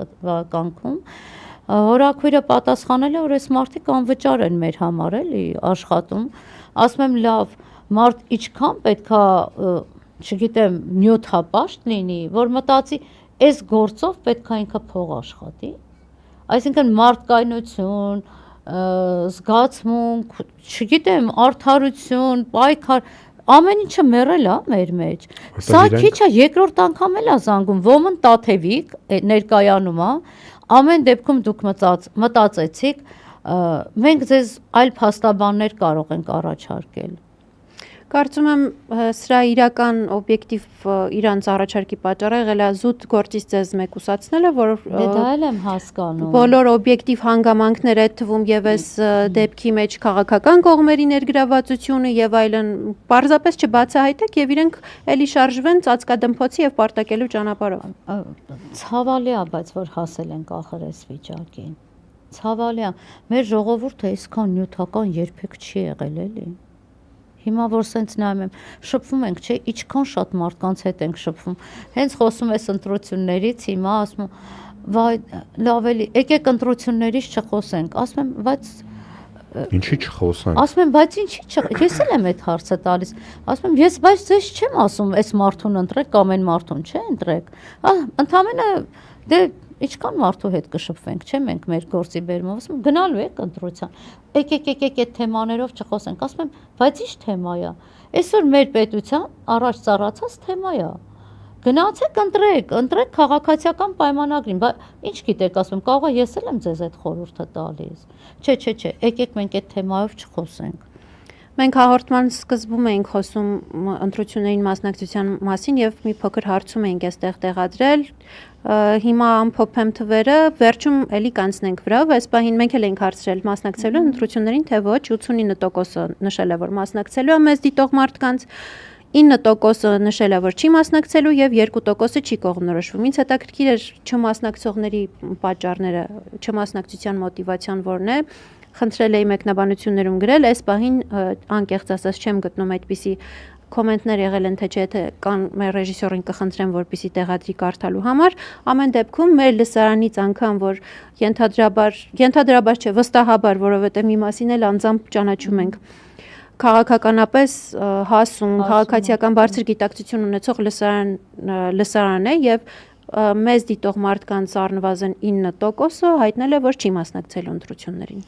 կանգնում։ Հորաքույրը պատասխանել է, որ այս մարդիկ անվճար են մեր համար էլի աշխատում։ Ասում եմ լավ, մարդ ինչքան պետքա, չգիտեմ, նյութապաշտ լինի, որ մտածի, այս գործով պետքա ինքը փող աշխատի։ Այսինքն մարդկայնություն, զգացմունք, չգիտեմ, արդարություն, պայքար, ամեն ինչը մեռել է մեր մեջ։ Սա քիչ է, երկրորդ անգամ էլ է զանգում, ոմն Տաթևիկ ներկայանում է, ամեն դեպքում դուք մտածեցիք, մենք ձեզ այլ փաստաբաններ կարող ենք առաջարկել։ Կարծում եմ սրա իրական օբյեկտիվ իրանց առաջարկի պատճառը եղել է զուտ գործից ձեզ մեկուսացնելը, որ դա էլ եմ հասկանում։ Բոլոր օբյեկտիվ հանգամանքներ այդ թվում եւ այս դեպքի մեջ քաղաքական կողմերի ներգրավվածությունը եւ այլն պարզապես չբացահայտեք եւ իրենք էլի շարժվեն ծածկադմփոցի եւ պարտակելու ճանապարհով։ Ցավալի է, բայց որ հասել ենք ախր այս վիճակին։ Ցավալի է, մեր ժողովուրդը այսքան նյութական երբեք չի եղել էլի։ Հիմա որ սենց նայում եմ, շփվում ենք, չէ, ինչքան շատ մարդկանց հետ ենք շփվում։ Հենց խոսում ես ընտրություններից, հիմա ասում եմ, վայ, լավ էլի, եկեք ընտրություններից չխոսենք։ Ասում եմ, բայց ինչի չխոսենք։ Ասում եմ, բայց ինչի ես էլ եմ այդ հարցը տալիս։ Ասում եմ, ես բայց ձեզ չեմ ասում, այս մարդուն ընտրեք կամ այն մարդուն չէ ընտրեք։ Ընդհանրապես դե ինչքան մարդու հետ կշփվենք, չէ՞ մենք մեր գործի բերումով, ասում եմ, գնալու եք ընտրության։ Եկեք այդ թեմաներով չխոսենք, ասում եմ, բայց ի՞նչ թեմա է։ Այսօր մեր պետության առաջ ծառացած թեմա է։ Գնացեք ընտրեք քաղաքացիական պայմանագրին, բայց ինչ գիտեք, ասում եմ, կարող է ես էլ եմ ձեզ այդ խորհուրդը տալիս։ Չէ, եկեք մենք այդ թեմայով չխոսենք։ Մենք հաղորդման սկզբում էինք խոսում ընտրություններին մասնակցության մասին եւ մի փոքր հարցում էինք այստեղ տեղադրել։ Հիմա ամփոփեմ թվերը, վերջում էլի կանցնենք վրավ, այս պահին մենք էլ ենք հարցրել մասնակցելու ընտրություններին, թե ոչ, 89% նշել է, որ մասնակցելու է մեզ դիտող մարդկանց, 9% նշել է, որ չի մասնակցելու եւ 2% չի կողմնորոշվում։ Ինձ հետաքրքիր էր չմասնակցողների պատճառները, չմասնակցության մոտիվացիան որն է։ Խնդրել էի մեկնաբանություններում գրել, այս պահին անկեղծ ասած չեմ գտնում այդպիսի կոմենտներ եղել են, թե չէ, թե կան մեր ռեժիսորին կխնդրեմ, որպեսզի տեղադրի կարդալու համար։ Ամեն դեպքում մեր լսարանից անգամ, որ ենթադրաբար չէ, վստահաբար, որովհետեւ մի մասին էլ անձամբ ճանաչում ենք, քաղաքականապես հասուն, քաղաքացիական բարձր գիտակցություն ունեցող լսարան է եւ մեզ դիտող մարդկանց առնվազն 9% հայտնել է, որ չի մասնակցելու ընտրություններին։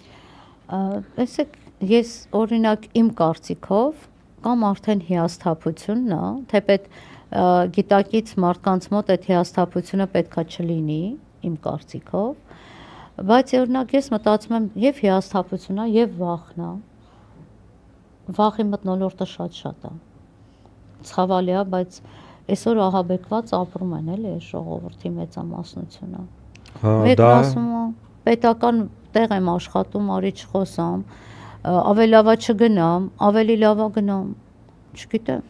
Տեսեք, ես օրինակ իմ կարծիքով կամ արդեն հիասթափությունն է, թեպետ գիտակից մարդկանց մոտ այդ հիասթափությունը պետքա չլինի, իմ կարծիքով, բայց օրինակ ես մտածում եմ եւ հիասթափությունն է եւ վախն է։ Վախի մթնոլորտը շատ է։ Ցավալի է, բայց այսօր ահաբեկված ապրում են էլի ժողովրդի մեծամասնությունը։ Մեկն ասում է, պետական տեղ եմ աշխատում, արի չխոսամ, ավելի լավա չգնամ, ավելի լավա գնամ, չգիտեմ։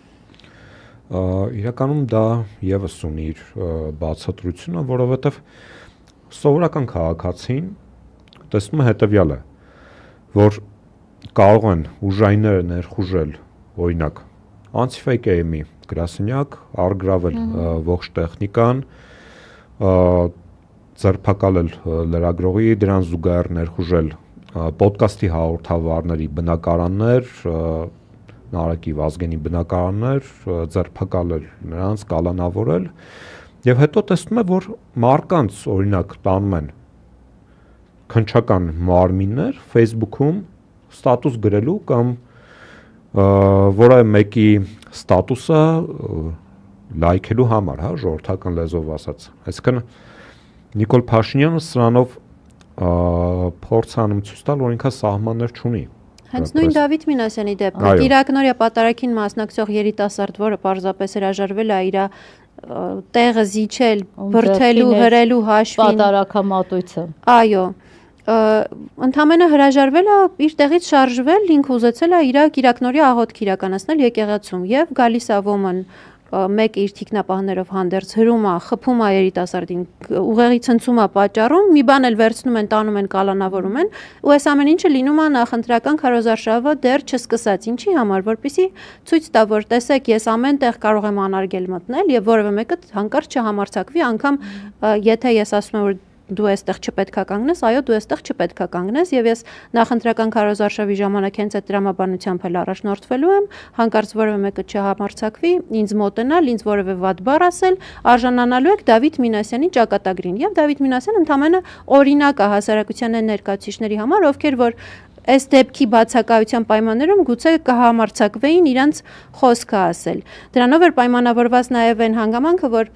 Իրականում դա եւս ունի իր բացատրությունը, որովհետեւ սովորական քաղաքացին տեսնում է հետեւյալը, որ կարող են ուժայինները ներխուժել, օրինակ, անտիֆեյկեյմի գրասենյակ, առգրավել ողջ տեխնիկան, ձերբակալել լրագրողի, դրան զուգահեռ ներխուժել պոդքասթի հաղորդավարների բնակարաններ, Նարեկի Վազգենի բնակարաններ, ձերբակալել նրանց, կալանավորել, եւ հետո տեսնում է, որ մարկանց օրինակ տանում են քնչական մարմիններ Facebook-ում ստատուս գրելու կամ որը մեկի ստատուսը լայքելու համար, հա, ժողովրդական լեզվով ասած։ Այսինքն Նիկոլ Փաշինյանը սրանով փորձանում ցույց տալ, որ ինքը սահմաններ չունի։ Հենց նույն Դավիթ Մինասյանի դեպքը Կիրակնորիա պատարագին մասնակցող երիտասարդ, որը պարզապես հրաժարվել է իր տեղը զիջել, բրթելու, հրելու հաշվին պատարագամատույցը։ Այո, ընդամենը հրաժարվել է իր տեղից շարժվել, ինքը ուզեցել է իր Կիրակնորիա աղոթք իրականացնել եկեղեցում եւ գալիս է ոմն մեկ իր թիկնապահներով հանդերձ հրում է, խփում է երիտասարդին, ուղեղի ցնցում է պատճառում, մի բան էլ վերցնում են, տանում են, կալանավորում են, ու այս ամեն ինչը լինում է նախընտրական քարոզարշավը դեռ չսկսած, ինչի համար, որպեսզի ցույց տա, որ տեսեք, ես ամեն տեղ կարող եմ անարգել մտնել եւ որևէ մեկը հանկարծ չհամարցակվի, անգամ եթե ես ասում եմ, որ դու այստեղ չպետքա կանգնես, այո, դու այստեղ չպետքա կանգնես եւ ես նախընտրական քարոզարշավի ժամանակ հենց այդ դրամաբանությամբ էլ առաջնորդվելու եմ, հանկարծ որևէ մեկը չհամարցակվի, ինձ մոտենալ, ինձ որևէ վատ բառ ասել, արժանանալու եք Դավիթ Մինասյանի ճակատագրին եւ Դավիթ Մինասյանը ընդամենը օրինակ է հասարակության ներկայացուցիչների համար, ովքեր որ այս դեպքի բացակայության պայմաններում գուցե կհամարցակվեին իրանց խոսքը ասել։ Դրանով էր պայմանավորված նաեւ այն հանգամանքը, որ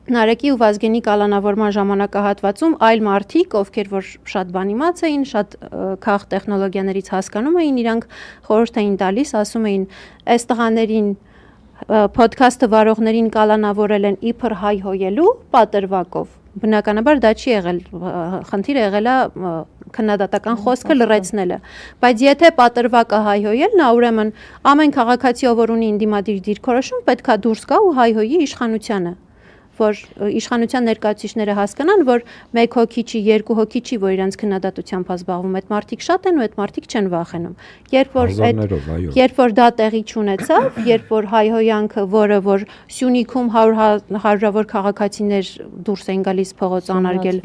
Նարեկի ու Վազգենի կալանավորման ժամանակահատվածում այլ մարդիկ, ովքեր որ շատ բան իմաց էին, շատ քաղ տեխնոլոգիաներից հասկանում էին, իրանք խորհուրդ էին տալիս, ասում էին, այս տղաներին podcast-ը վարողներին կալանավորել են իբր հայհոյելու պատրվակով։ Բնականաբար դա չի եղել, խնդիրը եղել է քննադատական խոսքը լրացնելը, բայց եթե պատրվակը հայհոյելն է, ուրեմն ամեն քաղաքացի, ով ունի ինդիմադիր դիրքորոշում, պետքա դուրս գա ու հայհոյի իշխանությանը, որ իշխանության ներկայացուցիչները հասկանան, որ 1 հոգի չի, 2 հոգի չի, որ իրանց քննադատությամբ ազբաղվում, այդ մարդիկ շատ են ու այդ մարդիկ չեն վախենում։ Երբ որ դա տեղի չունեցավ, երբ որ հայհոյանքը, որը որ Սյունիքում հարյուրավոր քաղաքացիներ դուրս էին գալիս փողոց անարգել,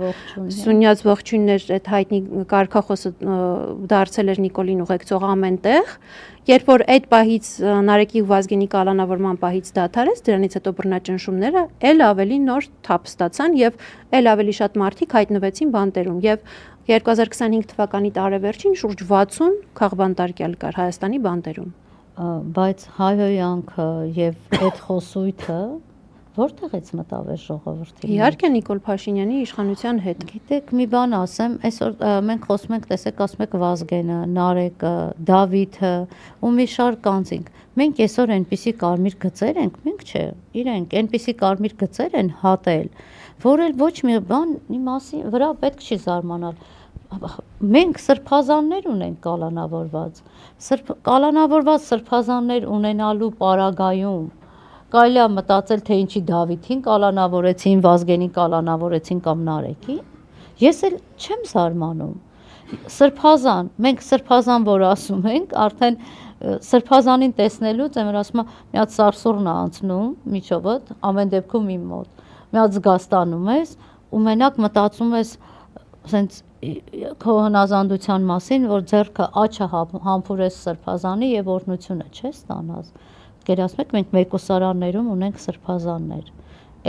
Սունյաց ողջույններ, այդ հայտնի կարգախոսը դարձել էր Նիկոլին ուղեկցող ամենտեղ, երբ որ այդ պահից Նարեկի ու Վազգենի կալանավորման պահից դադարեց, դրանից հետո բռնաճնշումները էլ ավելի նոր թափ ստացան եւ էլ ավելի շատ մարդիկ հայտնվեցին բանտերում եւ 2025 թվականի տարեվերջին շուրջ 60 քաղբանտարկյալ կար Հայաստանի բանտերում։ Բայց հայհոյանքը եւ այդ խոսույթը որտեղից մտավ այս ժողովրդին։ Իհարկե Նիկոլ Փաշինյանի իշխանության հետ։ Գիտեք, մի բան ասեմ, այսօր մենք խոսում ենք, տեսեք, ասում եք Վազգենը, Նարեկը, Դավիթը, ու մի շարք անձինք։ Մենք այսօր այնպիսի կարմիր գծեր ենք, մենք չէ, իրենք այնպիսի կարմիր գծեր են հատել, որ էլ ոչ մի բանի մասին վրա պետք չի զարմանալ։ Մենք սրբազաններ ունենք կալանավորված, կալանավորված սրբազաններ ունենալու պարագայում կարելի է մտածել, թե ինչի Դավիթին կալանավորեցին, Վազգենին կալանավորեցին կամ Նարեկին։ Ես էլ չեմ զարմանում։ Սրբազան, մենք սրբազան որ ասում ենք, արդեն սրբազանին տեսնելուց եմ ասում, մի հատ սարսուռն է անցնում միջովդ, ամեն դեպքում իմ մոտ։ Մի հատ զգաստանում ես ու մենակ մտածում ես ասենց քո հնազանդության մասին, որ ձեռքը աչը համբուրես սրբազանի եւ օրհնությունը չես ստանաս։ Գերասում եք մենք մեկուսարաններում ունենք սրբազաններ։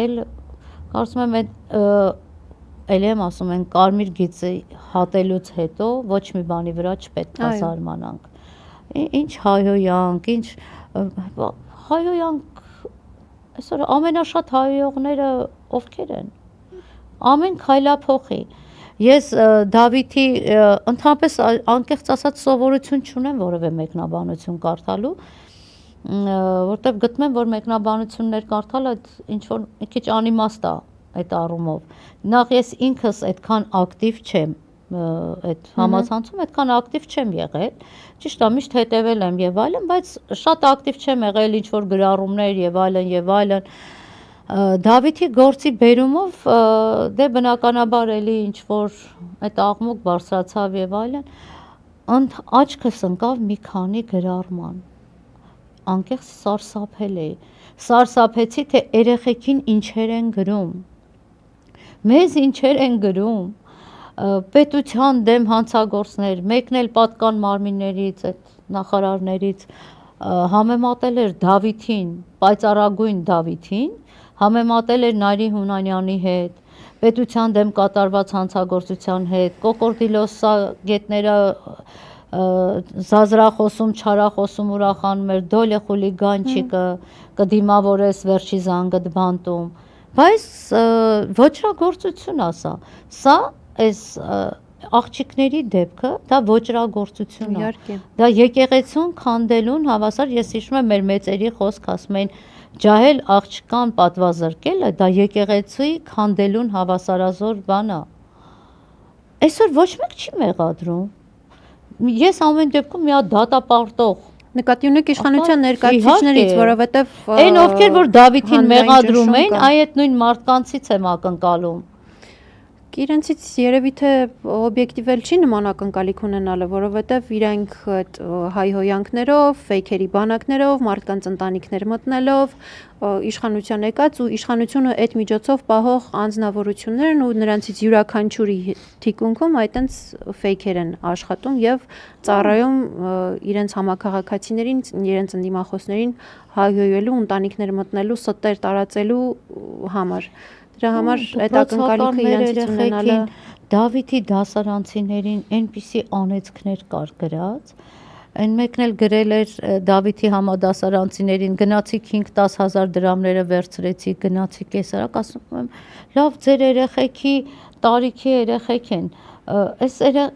Էլ կարծում եմ էլ եմ ասում են կարմիր գիծի հատելուց հետո ոչ մի բանի վրա չպետք է զարմանանք։ Ինչ հայհոյանք, ինչ հայհոյանք այսօր ամենաշատ հայհոյողները ովքեր են։ Ամեն քայլափոխի։ Ես Դավիթի ընդհանրապես անկեղծ ասած սովորություն չունեմ որևէ մեկնաբանություն կարդալու, որտեղ գտնում եմ, որ մեկնաբանություններ կարդալը ինչ որ մի քիչ անիմաստ է այդ առումով։ Նախ ես ինքս այդքան ակտիվ չեմ այդ համացանցում, այդքան ակտիվ չեմ եղել։ Ճիշտ է, միշտ հետևել եմ եւ այլն, բայց շատ ակտիվ չեմ եղել ինչ որ գրառումներ եւ այլն եւ այլն։ Դավիթի գործի բերումով դե բնականաբար էլի ինչ որ այդ աղմուկ բարձրացավ եւ այլն աչքս ընկավ մի քանի գրառման անկեղծ սարսափել էի սարսափեցի թե երեխեքին ինչեր են գրում մեզ ինչեր են գրում պետության դեմ հանցագործներ մեկն էլ պատկան մարմիններից այդ նախարարներից համեմատել էր Դավիթին պայծառագույն Դավիթին համեմատել էր Նարի Հունանյանի հետ, պետության դեմ կատարված հանցագործության հետ, կոկորդիլոսագետները զազրախոսում, չարախոսում ուրախանում էր, դոլե խուլիգանչիկը կդիմավորես վերջի զանգդ բանտում, բայց ոճրագործություն ասա, սա այս աղջիկների դեպքը, դա ոճրագործություն է, դա եկեղեցուն քանդելուն հավասար, ես հիշում եմ մեր մեծերի խոսք ասում էին, ջահել աղջկան պատվազրկելը դա եկեղեցուի քանդելուն հավասարազոր բան է։ Այսօր ոչ մեկ չի մեղադրում։ Ես ամեն դեպքում մի հատ դատապարտող նկատի ունեք իշխանության ներկայացուցիչներից, որովհետև այն ովքեր որ Դավիթին մեղադրում էին, այդ նույն մարդկանցից եմ ակնկալում։ Իրենցից երևի թե օբյեկտիվ էլ չի նման ակնկալիք ունենալը, որովհետև իրենք այդ հայհոյանքներով, ֆեյքերի բանակներով, մարդկանց ընտանիքներ մտնելով, իշխանության եկած ու իշխանությունը այդ միջոցով պահող անձնավորություններն ու նրանցից յուրաքանչյուրի թիկունքում այտենց ֆեյքեր են աշխատում եւ ծառայում իրենց համակարգացիներին, իրենց ընդդիմախոսներին հայհոյելու, ընտանիքներ մտնելու, ստեր տարածելու համար։ Դրա համար այդ ակնկալիքը իրենցից ունենալը Դավիթի դասարանցիներին այնպիսի անեծքներ կար գրած, այն մեկն էլ գրել էր Դավիթի համադասարանցիներին գնացիք 5-10 հազար դրամները վերցրեցի, գնացի կեսարակ, ասում եմ, լավ ձեր երեխեքի տարիքի երեխեք են, այս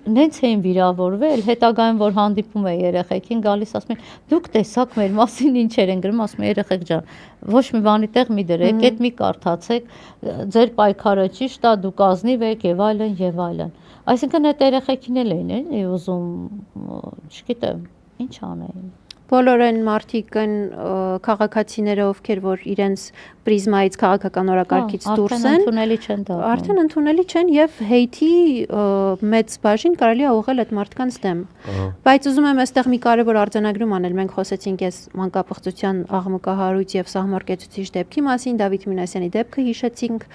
նենց էին վիրավորվել, հետագայում որ հանդիպում է երեխեքին գալիս ասում են, դուք տեսաք մեր մասին ինչեր են գրում, ասում են երեխեք ջան, ոչ մի բանի տեղ մի դրեք, այդ մի կարդացեք, ձեր պայքարը ճիշտ է, դուք ազնիվ եք եւ այլն եւ այլն։ Այսինքն այդ երեխեքին էլ էին ուզում, չգիտեմ, ինչ անեին։ Բոլոր այն մարդիկ են քաղաքացիները, ովքեր որ իրենց պրիզմայից քաղաքական օրակարգից դուրս են, արդեն ընդունելի չեն եւ հեյթի մեծ բաժին կարելի է ուղղել այդ մարդկանց դեմ։ Բայց ուզում եմ այստեղ մի կարևոր արձանագրում անել, մենք խոսեցինք այս մանկապղծության աղմկահարույց եւ սահմռկեցուցիչ դեպքի մասին, Դավիթ Մինասյանի դեպքը հիշեցինք,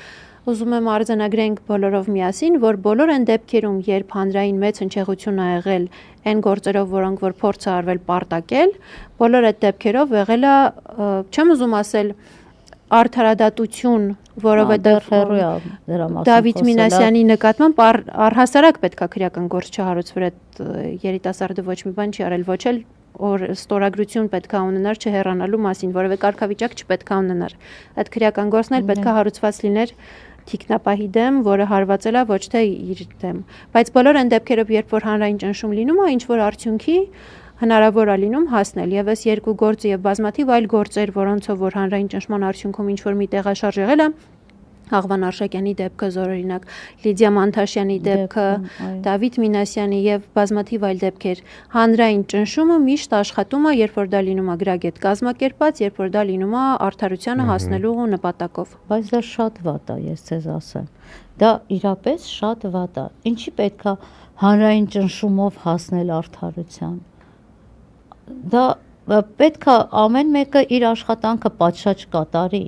ուզում եմ արձանագրենք բոլորով միասին, որ բոլոր այն դեպքերում, երբ հանրային մեծ հնչեղություն ա եղել այն գործերով, որոնք որ փորձ է արվել պարտակել, բոլոր այդ դեպքերով եղել է, չեմ ուզում ասել արդարադատություն, որովհետև Դավիթ Մինասյանի նկատմամբ առհասարակ պետք է քրեական գործ չհարուցվեր այդ երիտասարդը ոչ մի բան չի արել, ոչ էլ ստորագրություն պետք է ունենար չհեռանալու մասին, որևէ կարգավիճակ չպետք է ունենար։ Այդ քրեական գործն էլ պետք է հարուցված լիներ թիկնապահի դեմ, որը հարվածել է ոչ թե իր դեմ։ Բայց բոլոր այն դեպքերով, երբ որ հանրային ճնշում լինում է, ինչ որ արդյունքի հնարավոր է լինում հասնել եւ այս երկու գործը եւ բազմաթիվ այլ գործեր, որոնցով որ հանրային ճնշման արդյունքում ինչ որ մի տեղաշարժ եղել է, Աղվան Արշակյանի դեպքը զորօրինակ, Լիդիա Մանթաշյանի դեպքը, Դավիթ Մինասյանի եւ բազմաթիվ այլ դեպքեր, հանրային ճնշումը միշտ աշխատում է, երբ որ դա լինում է գրագետ կազմակերպած, երբ որ դա լինում է արդարությանը հասնելու նպատակով։ Բայց դա շատ վատ է, ես ձեզ ասեմ։ Դա իրապես շատ վատ է։ Ինչի պետք է հանրային ճնշումով հասնել արդարության։ Դա պետք է ամեն մեկը իր աշխատանքը պատշաճ կատարի։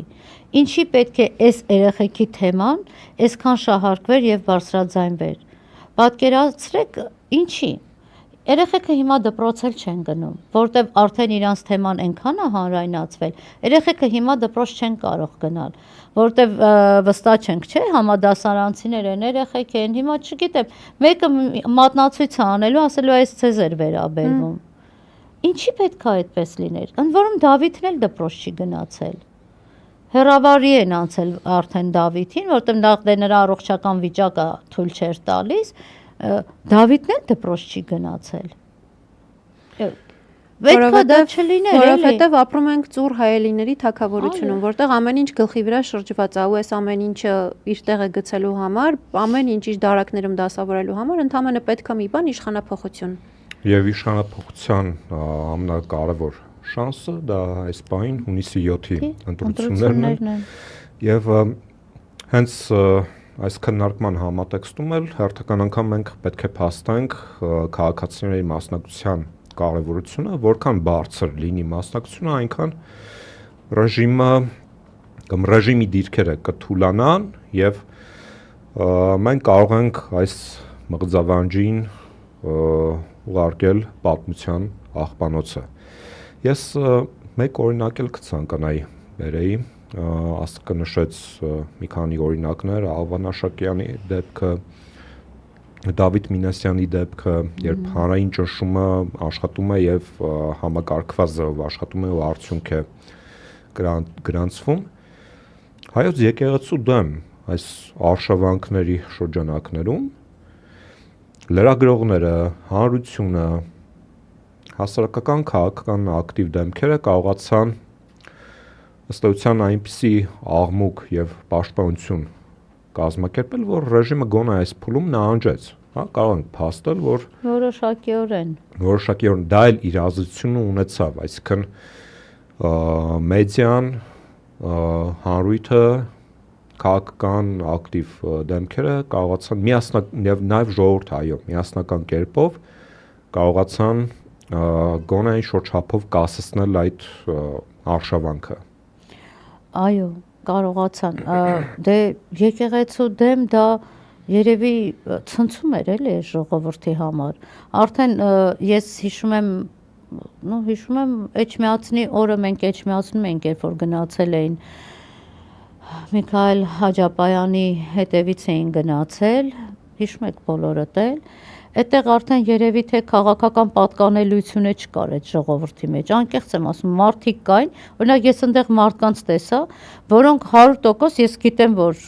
Ինչի պետք է այս երեխեքի թեման այսքան շահարկվեր եւ բարձրաձայնվեր։ Պատկերացրեք, ինչի։ Երեխեքը հիմա դպրոց չեն գնում, որտեվ արդեն իրանց թեման այնքան է հանրայնացվել։ Երեխեքը հիմա դպրոց չեն կարող գնալ, որտեվ վստահ չենք, չէ՞, համադասարանցիներ են, երեխեք են, հիմա չգիտեմ, մեկը մատնացույց է անելու, ասելու այս ցեզ էր վերաբերվում։ Ինչի պետք է այդպես լիներ։ Ընդ որում Դավիթն էլ դպրոց չի գնացել։ Հեռավարի են անցել արդեն Դավիթին, որտեղ նախ դե նրա առողջական վիճակը թույլ չէր տալիս, Դավիթն էլ դպրոց չի գնացել։ Որովհետև ապրում ենք ծուռ հայելիների թագավորությունում, որտեղ ամեն ինչ գլխի վրա շրջված է, ու այս ամեն ինչը իր տեղը գցելու համար, ամեն ինչ իր դարակներում դասավորելու համար ընդհանրապես պետք է մի բան իշխանափոխություն։ Եվ իշխանափոխության ամենակարևոր շանսը դա այս պահին հունիսի 7-ի ընտրություններն են։ Եվ հենց այս քննարկման համատեքստում էլ հերթական անգամ մենք պետք է փաստենք քաղաքացիների մասնակցության կարևորությունը, որքան բարձր լինի մասնակցությունը, այնքան ռեժիմը կամ ռեժիմի դիրքերը կթուլանան եւ մենք կարող ենք այս մղձավանջին ուղարկել պատմության աղբանոցը։ Ես մեկ օրինակ էլ կցանկանայի բերեի, ասկը նշեց մի քանի օրինակներ, Աղվան Արշակյանի դեպքը, Դավիթ Մինասյանի դեպքը, երբ հանրային ճնշումը աշխատում է եւ համակարգված ձևով աշխատում է ու արդյունք է գրանցվում, հայոց եկեղեցու դեմ այս արշավանքների շրջանակներում լրագրողները, հանրությունը, հասարակական քաղաքական ակտիվ դեմքերը կարողացան ըստ էության այնպիսի աղմուկ եւ պաշտպանություն կազմակերպել, որ ռեժիմը գոնե այս փուլում նահանջեց, հա, կարող ենք փաստել, որ որոշակիորեն դա էլ իր ազդեցությունը ունեցավ, այսինքն մեդիան, հանրույթը, քաղաքական ակտիվ դեմքերը կարողացան եւ նաեւ ժողովուրդը, այո, միասնական կերպով կարողացան գոնե ինչ-որ չափով կասեցնել այդ արշավանքը։ Այո, կարողացան, դե եկեղեցու դեմ դա երևի ցնցում էր էլի ժողովրդի համար, արդեն ես հիշում եմ Էջմիածնի օրը մենք Էջմիածնում ենք, երբ որ գնացել էին Միքայել Հաջապայանի հետևից էին գնացել, հիշում եք բոլորդ էլ, այդտեղ արդեն երևի թե քաղաքական պատկանելությունը չկար այդ ժողովրդի մեջ, անկեղծ եմ ասում, մարդիկ կային, օրինակ ես այնտեղ մարդկանց տեսա, որոնք 100% ես գիտեմ, որ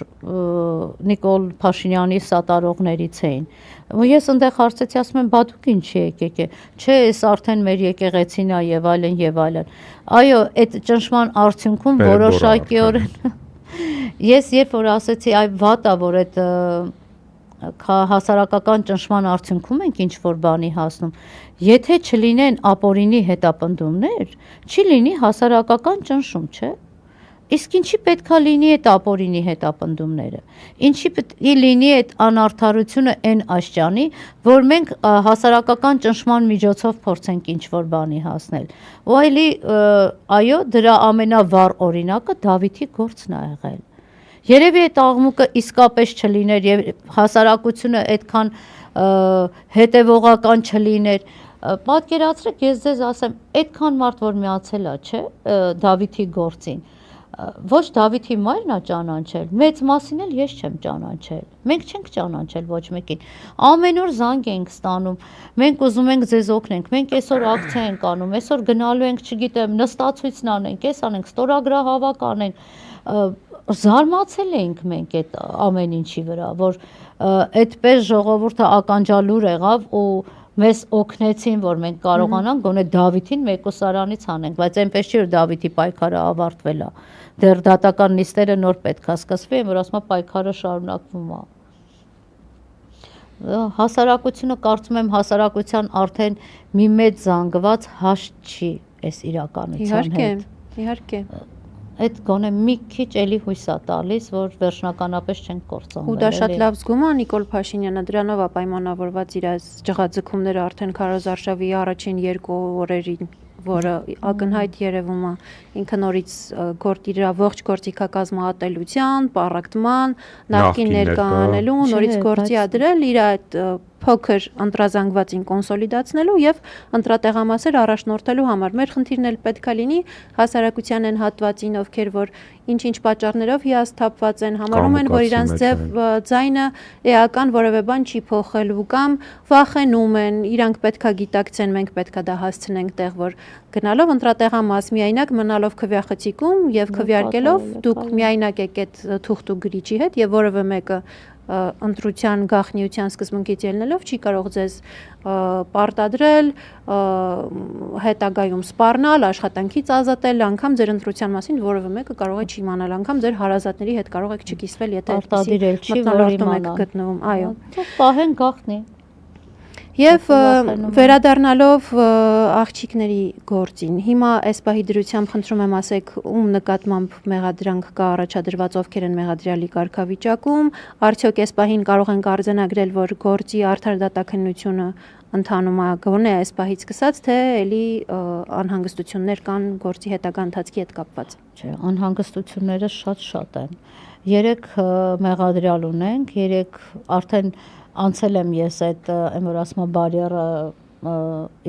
Նիկոլ Փաշինյանի սատարողներից էին, ու ես այնտեղ հարցեցի, ասում եմ, բա դուք ինչի եկեք, չէ, այս արդեն մեր եկեղեցին է եւ այլն, այո, այդ ճնշման արդյունքում որոշակիորեն ես երբ որ ասեցի, այ վատ է, որ այդ հասարակական ճնշման արդյունքում ենք ինչ-որ բանի հասնում, եթե չլինեն ապօրինի հետապնդումներ, չի լինի հասարակական ճնշում, չէ, իսկ ինչի պետք է լինի այդ ապօրինի հետապնդումները, ինչի լինի այդ անարդարությունը այն աշճանի, որ մենք հասարակական ճնշման միջոցով փորձենք ինչ-որ բանի հասնել, ու այլի, այո, դրա ամենավառ օրինակը Դավիթի գործն է եղել, երևի այդ աղմուկը իսկապես չլիներ եւ հասարակությունը այդքան հետևողական չլիներ, պատկերացրեք, ես ձեզ ասեմ, այդքան մարդ որ միացել է, չէ, Դավիթի գործին, ոչ Դավիթի մայրն է ճանաչել, մեծ մասին էլ ես չեմ ճանաչել։ Մենք չենք ճանաչել ոչ մեկին։ Ամեն օր զանգ ենք ստանում։ Մենք ուզում ենք ձեզ օգնենք։ Մենք այսօր ակցիա ենք անում, այսօր գնալու ենք, չգիտեմ, նստացույցն անենք, այս անենք, ստորագրահավաք անենք։ Զարմացել էինք մենք այդ ամեն ինչի վրա, որ այդպես ժողովուրդը ականջալուր եղավ ու մեզ օգնեցին, որ մենք կարողանանք գոնե Դավիթին մեկուսարանից հանենք, բայց այնպես չի, որ Դավիթի պայքարը ավարտվել է։ Դեռ դատական նիստերը նոր պետք է սկսվի, որ ասում է պայքարը շարունակվում է։ Հասարակությունը, կարծում եմ, հասարակության արդեն մի մեծ զանգված հաշտ չի այս իրականության հետ։ Իհարկե։ Այդ գոնե մի քիչ էլի հույս է տալիս, որ վերջնականապես չենք կործանվել։ Ու դա շատ լավ զգում է Նիկոլ Փաշինյանը, դրանով է պայմանավորված իր ջղաձգումները արդեն քարոզարշավի առաջին 2 օրերին, որը ակնհայտ երևում է ինքը նորից իր ողջ գործիքակազմը ատելության, պառակտման, նախկին ներկանելու, նորից գործի ա դրել իր այդ փոքր ընտրազանգվածին կոնսոլիդացնելու եւ ընտրատեղամասեր առաջնորդելու համար։ Մեր խնդիրն էլ պետքա լինի հասարակության են հատվածին, ովքեր որ ինչ-ինչ պատճառներով հիասթափված են, համարում են, որ իրանց ձայնը էական որևէ բան չի փոխելու կամ վախենում են, իրանք պետքա գիտակցեն, մենք պետքա դա հասցնենք տեղ, որ գնալով ընտրատեղամաս միայնակ մնալով քվեախցիկում եւ քվեարկելով դուք միայնակ եք այդ թուղթ ու գրիչի հետ եւ որևէ մեկը ընտրության գաղտնիության սկզբունքից ելնելով չի կարող ձեզ պարտադրել, հետագայում սպառնալ, աշխատանքից ազատել, անգամ ձեր ընտրության մասին որևէ մեկը կարող է չիմանալ, անգամ ձեր հարազատների հետ կարող եք չկիսվել, եթե պարտադրել չի, որ եք գտնվում, այո։ Պահեն գաղտնի։ Եվ վերադառնալով աղջիկների գործին, հիմա այս պահի դրությամբ խնդրում եմ ասեք, ում նկատմամբ մեղադրանք կա առաջադրված, ովքեր են մեղադրյալի կարգավիճակում, արդյոք այս պահին կարող ենք արձանագրել, որ գործի արդար դատաքննությունը ընթանում է գոնե այս պահից սկսած, թե էլի անհանգստություններ կան գործի հետագա ընթացքի հետ կապված։ Չէ, անհանգստությունները շատ են։ 3 մեղադրյալ ունենք, 3 արդեն անցել եմ ես այդ որ ասում բարիերը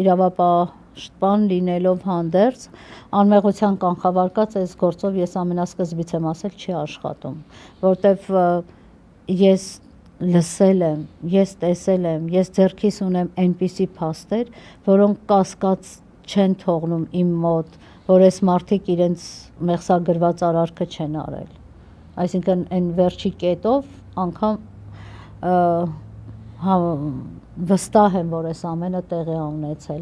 իրավապաշտպան լինելով հանդերձ անմեղության կանխավարկած այս գործով ես ամենասկզբից եմ ասել չի աշխատում, որտեվ ես լսել եմ, ես տեսել եմ, ես ձեռքիս ունեմ այնպիսի փաստեր, որոնք կասկած չեն թողնում իմ մոտ, որ այս մարդիկ իրենց մեղսագրված արարքը չեն արել։ Այսինքն այն վերջի կետով անգամ վստահ եմ, որ այս ամենը տեղի ունեցել։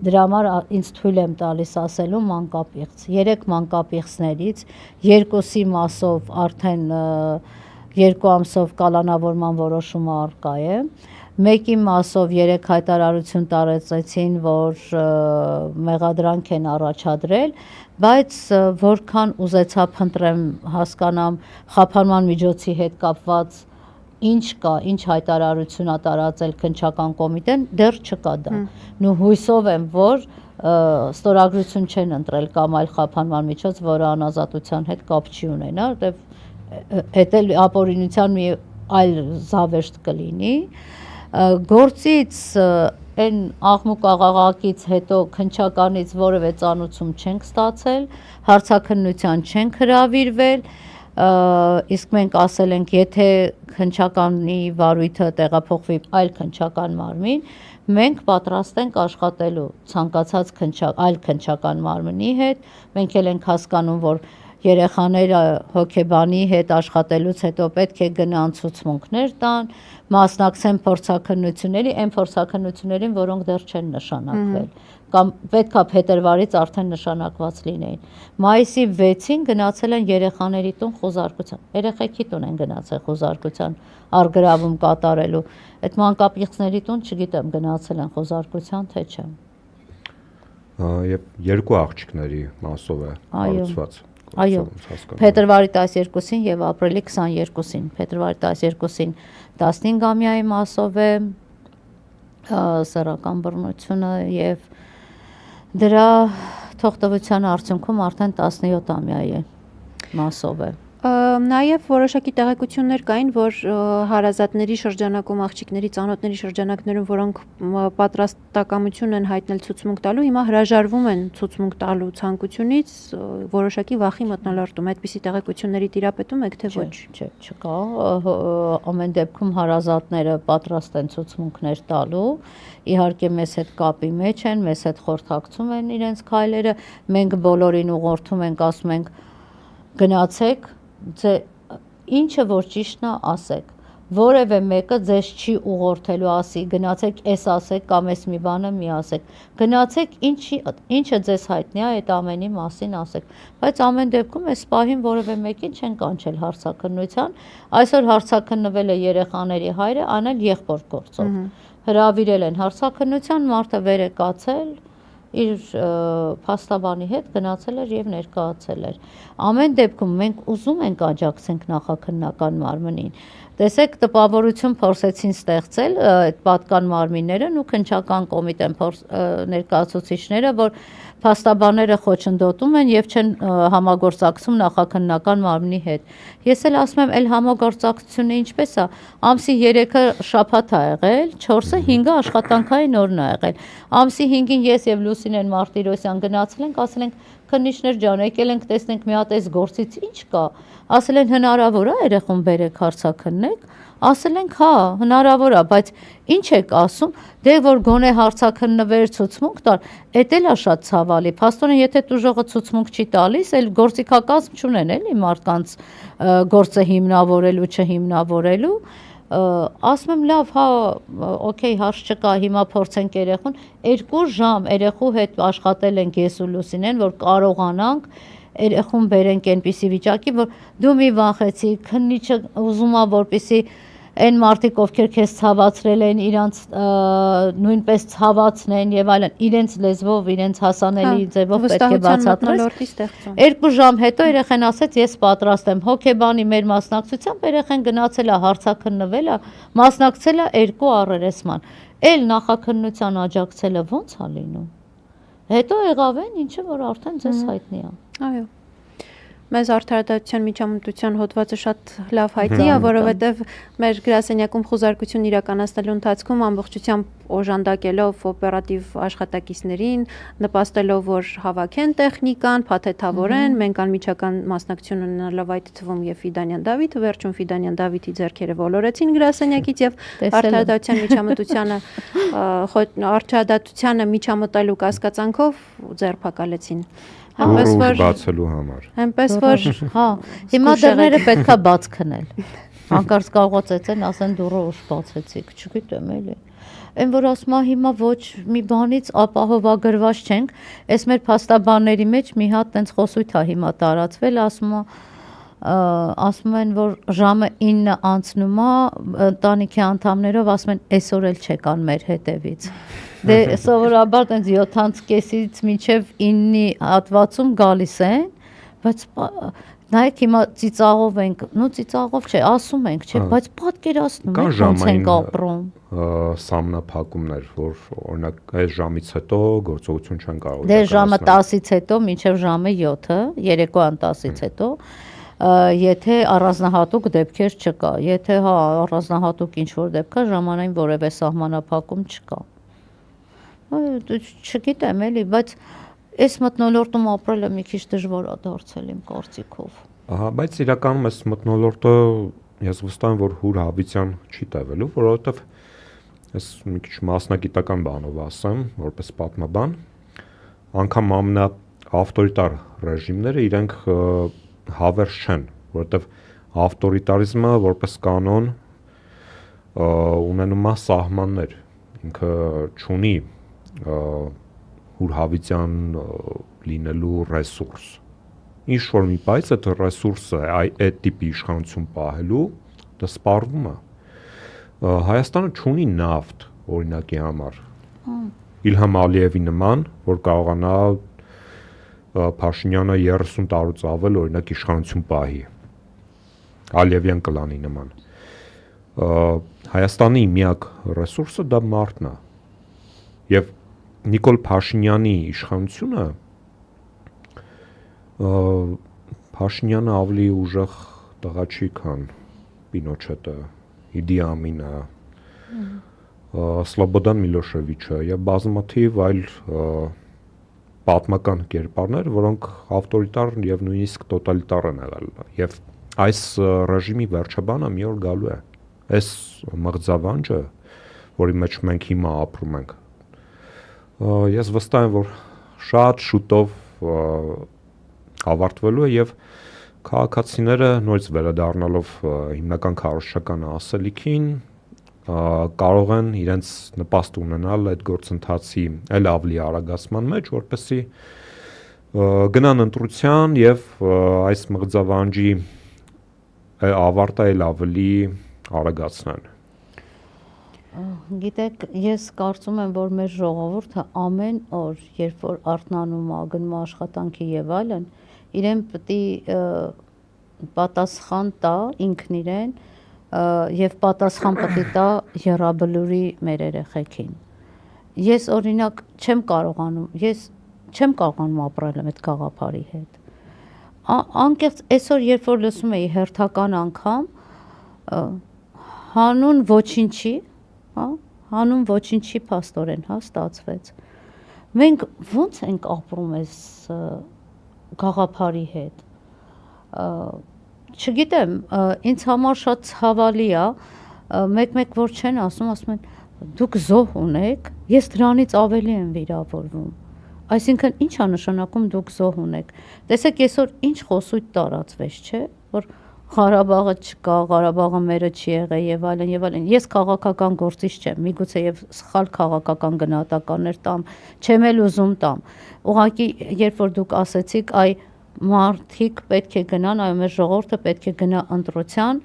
Դրա համար ինձ թույլ եմ տալիս ասելու մանկապիղծ։ 3 մանկապիղծներից 2-ի մասով արդեն 2 ամսով կալանավորման որոշումը առկա է։ 1-ի մասով 3 հայտարարություն տարածեցին, որ մեղադրանք են առաջադրել, բայց որքան ուզեցա փնտրեմ, հասկանամ խափանման միջոցի հետ կապված ինչ կա, ինչ հայտարարություն է տարածել քննչական կոմիտեն, դեռ չկա դա։ Նու հույսով եմ, որ ստորագրություն չեն ընտրել կամ այլ խափանման միջոց, որը անազատության հետ կապ չի ունենա, որտեվ հետ էլ ապօրինության մի այլ զավեշտ կլինի։ Գործից այն աղմուկ աղաղակից հետո քննչականից որևէ ծանուցում չենք ստացել, հարցաքննության չենք հրավիրվել, իսկ մենք ասել ենք, եթե քննչականի վարույթը տեղափոխվի այլ քննչական մարմին, մենք պատրաստ ենք աշխատելու ցանկացած այլ քննչական մարմնի հետ, մենք էլ ենք հասկանում, որ երեխաները հոգեբանի հետ աշխատելուց հետո պետք է գնան ցուցմունքներ տան, մասնակցեն փորձաքննությունների, այն փորձաքննություններին, որոնք դեռ չեն նշանակվել, կամ պետք է փետրվարից արդեն նշանակված լինեին։ Մայիսի 6-ին գնացել են երեխաների տուն խոզարկության։ Երեխեքի տուն են գնացել խոզարկության առգրավում կատարելու։ Այդ մանկապիղծների տուն չգիտեմ գնացել են խոզարկության, թե չէ։ Եվ 2 աղջիկների մասով է հարուցված։ Այո, փետրվարի 12-ին եւ ապրիլի 22-ին, փետրվարի 12-ին 15-ամյայի մասով է սեռական բռնությունը եւ դրա թողտվության արդյունքում արդեն 17-ամյայի մասով է։ Նաև որոշակի տեղեկություններ կային, որ հարազատների շրջանակում, աղջիկների ծանոթների շրջանակներում, որոնք պատրաստակամություն են հայտնել ցուցմունք տալու, հիմա հրաժարվում են ցուցմունք տալու ցանկությունից որոշակի վախի մթնոլորտում։ Այդպիսի տեղեկությունների տիրապետում եք թե ոչ։ Չէ, չկա։ Ամեն դեպքում հարազատները պատրաստ են ցուցմունքներ տալու։ Իհարկե մեզ հետ կապի մեջ են, մեզ հետ խորհրդակցում են իրենց քայլերը, մենք բոլորին ուղղորդում ենք, ասում ենք գնացեք, ինչը որ ճիշտն է, ասեք։ Որևէ մեկը ձեզ չի ուղղորդելու ասի, գնացեք էս ասեք կամ էս մի բանը մի ասեք։ Գնացեք ինչը ձեզ հայտնի է, այդ ամենի մասին ասեք։ Բայց ամեն դեպքում այս պահին որևէ մեկին չեն կանչել հարցաքննության։ Այսօր հարցաքննվել է երեխաների հայրը, անել եղբոր գործով։ Հրավիրել են հարցաքննության, մարդը վեր է կացել, իր փաստաբանի հետ գնացել էր եւ ներկայացել էր։ Ամեն դեպքում մենք ուզում ենք աջակցենք նախաքննական մարմնին։ Տեսեք, տպավորություն փորձեցին ստեղծել այդ պատկան մարմինները ու քննչական կոմիտեն ներկայացուցիչները, որ փաստաբանները խոչընդոտում են եւ չեն համագործակցում նախաքննական մարմնի հետ։ Ես էլ ասում եմ, այլ համագործակցությունը ինչպես է, ամսի 3-ը շաբաթ է եղել, 4-ը 5-ը աշխատանքային օրն է եղել։ Ամսի 5-ին ես եւ Լուսինեն Մարտիրոսյան գնացել ենք, ասել ենք քննիչներ ջան, եկել ենք տեսնենք մի հատ այս գործից ինչ կա։ Ասել են հնարավոր է երեխուն բերեք հարցաքննեք։ Ասել ենք հա, հնարավոր է, բայց ինչ եք ասում, դե որ գոնե հարցաքննվեր ցուցմունք տար, էդ էլ է շատ ցավալի։ Փաստորեն եթե տուժողը ցուցմունք չի տալիս, էլ գործիքակազմ չունեն էլի մարդկանց գործը հիմնավորելու, չհիմնավորելու։ Ասում եմ լավ, հա, օքեյ, հարց չկա, հիմա փորձենք երեխուն 2 ժամ երեխու հետ աշխատել ենք ես ու Լուսինեն, որ կարողանանք երեխուն բերենք այնպիսի վիճակի, որ դու մի վախեցի, քննիչը ուզում է որպեսի այն մարդիկ, ովքեր քեզ ցավացրել են, իրանց նույնպես ցավացնեն եւ այլն, իրենց լեզվով, իրենց հասանելի ձևով պետք է բացատրես։ 2 ժամ հետո երեխան ասեց, ես պատրաստ եմ հոգեբանի մեր մասնակցությամբ, երեխան գնացել է հարցաքննվել է, մասնակցել է 2 առերեսման։ Էլ նախաքննության աջակցելը ո՞նց է լինում։ Հետո եղավ են, ինչը որ արդեն ձեզ հայտնի է։ Այո։ Մեզ արդարադատության միջամտության հոդվածը շատ լավ հայտնի է, որովհետև մեր գրասենյակում խուզարկություն իրականացնելու ընթացքում ամբողջությամբ օժանդակելով օպերատիվ աշխատակիցներին, նպաստելով, որ հավաքեն տեխնիկան, փաթեթավորեն, մենք անմիջական մասնակցություն ունենալով այդ թվում եւ Ֆիդանյան Դավիթը, վերջում Ֆիդանյան Դավիթի ձեռքերը ոլորեցին գրասենյակից եւ արդարադատությանը միջամտելու կասկածանքով ձերբակալեցին։ Այնպես որ բացելու համար։ Այնպես որ հա, հիմա դռները պետքա բաց քնել։ Հանկարծ կարողացեցեն ասեն դուռը ուշ բացեցիք, չգիտեմ էլի։ Այն որ ասում է հիմա ոչ մի բանից ապահովագրված չենք, այս մեր փաստաբանների մեջ մի հատ տենց խոսույթ է հիմա տարածվել, ասում են որ ժամը 9 անցնում է, ընտանիքի անդամներով ասում են այսօր էլ չեկան մեր հետևից։ Դե սովորաբար տենց 7:30-ից մինչև 9-ի հատվածում գալիս են, բայց նայեք հիմա ծիծաղով ենք, ծիծաղով չէ, ասում ենք, չէ, բայց պատկերացնում եք ոնց ենք ապրում։ Սամնափակումներ, որ օրինակ այս ժամից հետո գործողություն չեն կարող։ Դե ժամը 10-ից հետո մինչև ժամը 7-ը, երեկոյան 10-ից հետո, եթե առանձնահատուկ դեպքեր չկա, եթե հա առանձնահատուկ ինչ-որ դեպք կա, ժամանային որևէ սահմանափակում չկա։ Չգիտեմ էլի, բայց այս մթնոլորտում ապրելը մի քիչ դժվար է դարձել իմ կարծիքով։ Ահա, բայց իրականում այս մթնոլորտը ես վստահ եմ, որ Հուր Հավիտյան չի տևելու, որովհետև ես մի քիչ մասնագիտական բանով ասեմ, որպես պատմաբան, անգամ ամենաավտորիտար ռեժիմները իրենք հավերժ չեն, որովհետև ավտորիտարիզմը որպես կանոն ունենում է սահմաններ, ինքը չունի Հուր Հավիտյան լինելու ռեսուրս։ Ինչ որ մի բայց այդ ռեսուրսը այդ տիպի իշխանություն պահելու դա սպառվում է։ Հայաստանը չունի նավթ օրինակի համար։ Իլհամ Ալիևի նման, որ կարողանա Փաշինյանը 30 տարուց ավել օրինակ իշխանություն պահի։ Ալիևյան կլանի նման։ Հայաստանի միակ ռեսուրսը դա մարդն է։ Եվ Նիկոլ Փաշինյանի իշխանությունը Փաշինյանը ավելի ուժեղ տղա չի, քան Պինոչետը, Իդի Ամինը, Սլոբոդան Միլոշևիչը եւ բազմաթիվ այլ պատմական կերպարներ, որոնք ավտորիտար եւ նույնիսկ տոտալիտար են եղել եւ այս ռեժիմի վերջաբանը մի օր գալու է։ Այս մղձավանջը, որի մեջ մենք հիմա ապրում ենք, ես վստահ եմ, որ շատ շուտով ավարտվելու է եւ քաղաքացիները նորից վերադառնալով հիմնական քարոզչական ասելիքին կարող են իրենց նպաստ ունենալ այդ գործընթացի այլ ավելի արագացման մեջ, որպեսզի գնան ընտրության եւ այս մղձավանջի ավարտը այլ ավելի արագացնեն։ Գիտեք, ես կարծում եմ, որ մեր ժողովուրդը ամեն օր, երբ որ արթնանում է, գնում աշխատանքի եւ այլն, իրեն պետք է պատասխան տա ինքն իրեն եւ պատասխան պետք է տա Եռաբլուրի մեր երեխեքին։ Ես օրինակ չեմ կարողանում ապրել այդ գաղափարի հետ։ Անկեղծ այսօր երբ որ լսում էի հերթական անգամ հանուն ոչինչի, հանուն ոչինչի փաստորեն, ստացվեց։ Մենք ո՞նց ենք ապրում այս գաղափարի հետ։ Չգիտեմ, ինձ համար շատ ցավալի է, մեկ որ չեն ասում են դուք զոհ ունեք, ես դրանից ավելի եմ վիրավորվում։ Այսինքն ի՞նչ է նշանակում դուք զոհ ունեք։ Տեսեք, այսօր ինչ խոսույթ տարածվեց, չէ՞, որ Ղարաբաղը չկա, Ղարաբաղը մերը չի եղել եւ այլն եւ այլն։ Ես քաղաքական գործիչ չեմ, միգուցե եւ սխալ քաղաքական գնահատականներ տամ, չեմ էլ ուզում տամ։ Ուղղակի երբ որ դուք ասեցիք, այ մարդիկ պետք է գնան, այ մեր ժողովուրդը պետք է գնա ընտրության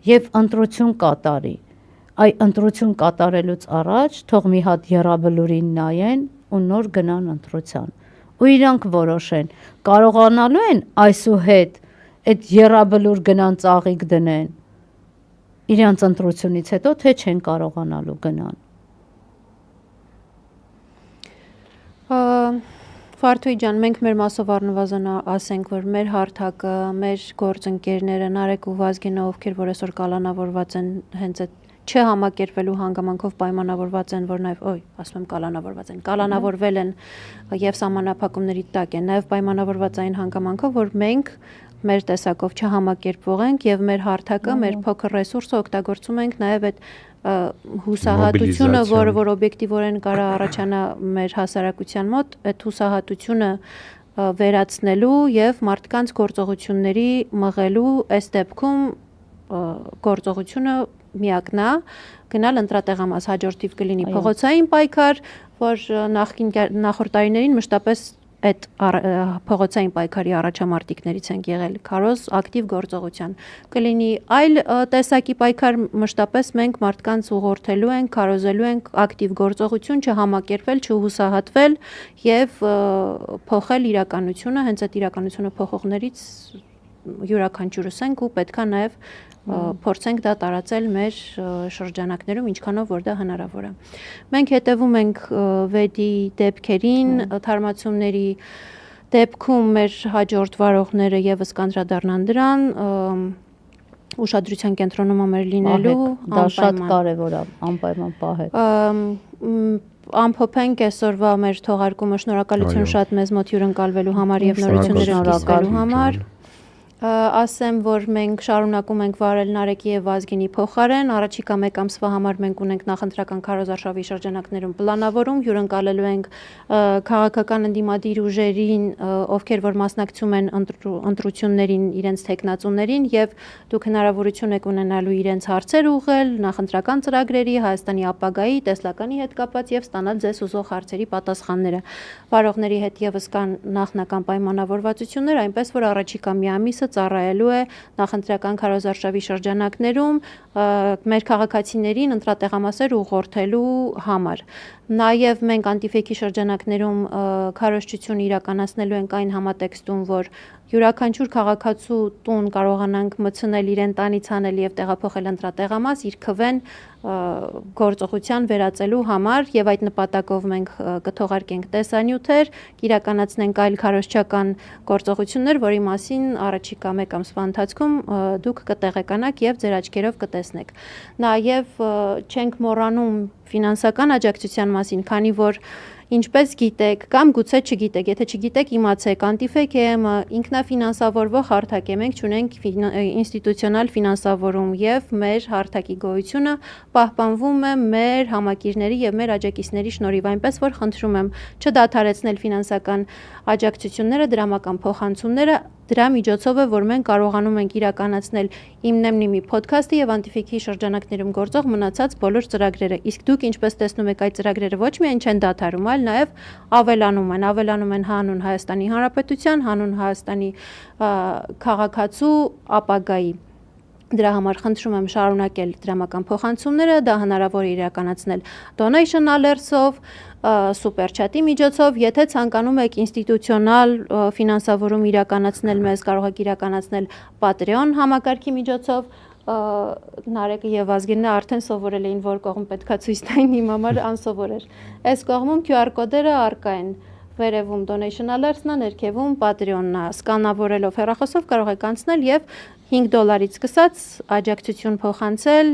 եւ ընտրություն կատարի։ Այ ընտրություն կատարելուց առաջ թող մի հատ Եռաբլուրին նայեն ու նոր գնան ընտրության։ Ու իրանք որոշեն, կարողանալու են այսուհետ այդ Եռաբլուր գնան ծաղիկ դնեն իրանց ընտրությունից հետո, թե չեն կարողանալու գնան։ Վարդուհի ջան, մենք մեր մասով առնվազն ասենք, որ մեր հարթակը, մեր գործընկերները, Նարեկ ու Վազգենը, ովքեր որ այսօր կալանավորված են հենց այդ չհամակերպվելու հանգամանքով պայմանավորված են, որ նաև, ասում եմ կալանավորված են, կալանավորվել են եւ սահմանափակումների տակ են, նաև պայմանավորված այն հանգամանքով, որ մենք մեր տեսակով չհամակերպվող ենք եւ մեր հարթակը, մեր փոքր ռեսուրսը օգտագործում ենք նաև այդ հուսահատությունը, որը որ օբյեկտիվորեն կարա առաջանա մեր հասարակության մոտ, այդ հուսահատությունը վերացնելու եւ մարդկանց գործողությունների մղելու այս դեպքում գործողությունը միակն է գնալ ընտրատեղամաս, հաջորդիվ կլինի փողոցային պայքար, որ նախորդ տարիներին մշտապես այդ փողոցային պայքարի առաջամարտիկներից ենք եղել, քարոզ ակտիվ գործողության։ Կլինի այլ տեսակի պայքար, մշտապես մենք մարդկանց ուղղորդելու ենք, քարոզելու ենք ակտիվ գործողություն, չհամակերպվել, չհուսահատվել եւ փոխել իրականությունը, հենց այդ իրականությունը փոխողներից յուրաքանչյուրս ենք ու պետքա նաեւ փորձենք դա տարածել մեր շրջանակներում, ինչքանով որ դա հնարավոր է։ Մենք հետևում ենք վեդի դեպքերին, թարմացումների դեպքում մեր հաջորդ վարողները եւս կանդրադառնան դրան, ուշադրության կենտրոնում մեր լինելու, դա շատ կարեւոր է, անպայման պահեք։ Ամփոփենք այսօրվա մեր թողարկումը, շնորհակալություն շատ մեզ մոտ հյուրընկալվելու համար եւ նորությունները կիսվելու համար։ Ասեմ, որ մենք շարունակում ենք վարել Նարեկի եւ Վազգենի փոխարեն, առաջիկա մեկ ամսվա համար մենք ունենք նախընտրական քարոզարշավի շրջանակներում պլանավորում, հյուրընկալելու ենք քաղաքական ընդդիմադիր ուժերին, ովքեր որ մասնակցում են ընտրություններին, իրենց թեկնածուներին եւ դուք հնարավորություն եք ունենալու իրենց հարցեր ուղղել նախընտրական ծրագրերի, Հայաստանի ապագայի, տեսլականի հետ կապված եւ ստանալ ձեզ ուզող հարցերի պատասխանները։ Վարողների հետ եւս կան նախնական պայմանավորվածություններ, այնպես որ առաջիկա մի ամիսը ծառայելու է նախընտրական քարոզարշավի շրջանակներում մեր քաղաքացիներին ընտրատեղամասեր ուղղորդելու համար։ Նաև մենք անտիֆեյքի շրջանակներում քարոզչություն իրականացնելու ենք այն համատեքստում, որ յուրաքանչյուր քաղաքացու տուն կարողանանք մտցնել իրեն տանից անել եւ տեղափոխել ընտրատեղամաս իր քվեն գործողության վերածելու համար եւ այդ նպատակով մենք կթողարկենք տեսանյութեր, կիրականացնենք այլ քարոզչական գործողություններ, որի մասին առաջիկա 1 ամսվա ընթացքում դուք կտեղեկանաք եւ ձեր աչքերով կտեսնեք։ Նաեւ չենք մոռանում ֆինանսական աջակցության մասին, քանի որ ինչպես գիտեք, կամ գուցե չգիտեք, եթե չգիտեք, իմացեք, Anti-Fake-ը ինքնաֆինանսավորվող հարթակ է, մենք չունենք ինստիտուցիոնալ ֆինանսավորում եւ մեր հարթակի գոյությունը պահպանվում է մեր համակիրների եւ մեր աջակիցների շնորհիվ, այնպես որ խնդրում եմ չդադարեցնել ֆինանսական աջակցությունները, դրամական փոխանցումները, դրա միջոցով է, որ մենք կարողանում ենք իրականացնել Իմ Նեմնիմի ոդքասթը եւ Anti-Fake-ի շրջանակներում գործող մնացած բոլոր ծրագրերը։ Իսկ դուք ինչպես տեսնում եք, այդ ծրագրերը ոչ միայն չեն դադարում, այլ նաեւ ավելանում են հանուն Հայաստանի Հանրապետության, հանուն Հայաստանի քաղաքացու ապագայի։ Դրա համար խնդրում եմ շարունակել դրամական փոխանցումները, դա հնարավոր է իրականացնել donation alerts-ով, super chat-ի միջոցով, եթե ցանկանում եք ինստիտուցիոնալ ֆինանսավորում իրականացնել մեզ, կարող եք իրականացնել Patreon համակարգի միջոցով, Նարեկը եւ Ազգենը արդեն սովորել էին, որ կողմ պետքա ցույց տային, իմ համար անսովոր էր։ Այս կողմում QR կոդերը առկա են։ Վերևում donation alerts-ն է, ներքևում Patreon-ն է, սկանավորելով հեռախոսով կարող եք անցնել եւ $5 սկսած աջակցություն փոխանցել,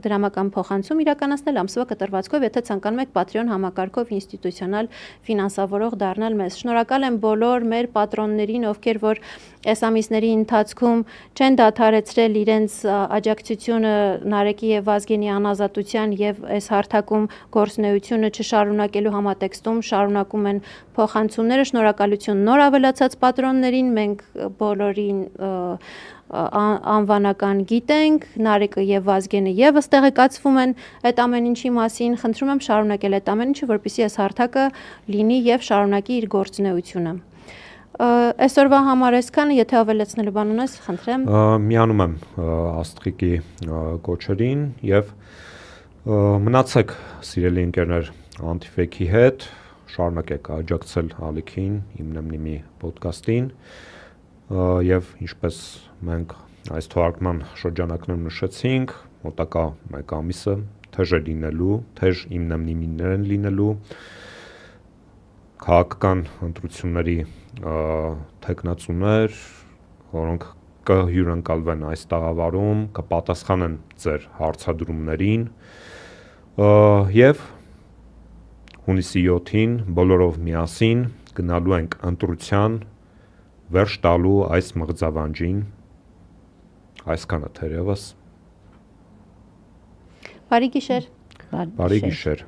դրամական փոխանցում իրականացնել ամսվա կտրվածքով, եթե ցանկանում եք Patreon համակարգով ինստիտուցիոնալ ֆինանսավորող դառնալ մեզ։ Շնորհակալ եմ բոլոր մեր պատրոններին, ովքեր որ այս ամիսների ընթացքում չեն դադարեցրել իրենց աջակցությունը Նարեկի եւ Ազգենի անազատության եւ այս հարթակում գործունեությունը չշարունակելու համատեքստում շարունակում են փոխանցումները։ Շնորհակալություն նոր ավելացած պատրոններին, մենք բոլորին անվանական գիտենք, Նարեկը եւ Ազգենը եւս տեղեկացվում են այդ ամեն ինչի մասին, խնդրում եմ շարունակել այդ ամեն ինչը, որպեսզի այս հարթակը լինի եւ շարունակի իր գործունեությունը։ Այսօրվա համար այսքանը, եթե ավելացնելու բան ունես, խնդրեմ։ Միանում եմ Աստղիկի կոչերին եւ մնացեք սիրելի ընկերներ Anti-Fake-ի հետ, շարունակեք աջակցել ալիքին, Իմ Նեմնիմի ոդքասթին եւ ինչպես մենք այս թողարկման շրջանակներում նշեցինք, մոտակա 1 ամիսը թեժ է լինելու, թեժ Իմ Նեմնիմիներ են լինելու, քաղաքական ընտրությունների թեկնածուներ, որոնք կհյուրընկալվեն այս տաղավարում, կպատասխանեն ձեր հարցադրումներին եւ հունիսի 7-ին բոլորով միասին գնալու ենք ընտրության վերջ տալու այս մղձավանջին, այսքանը թերևս։ Բարի գիշեր։ Բարի գիշեր։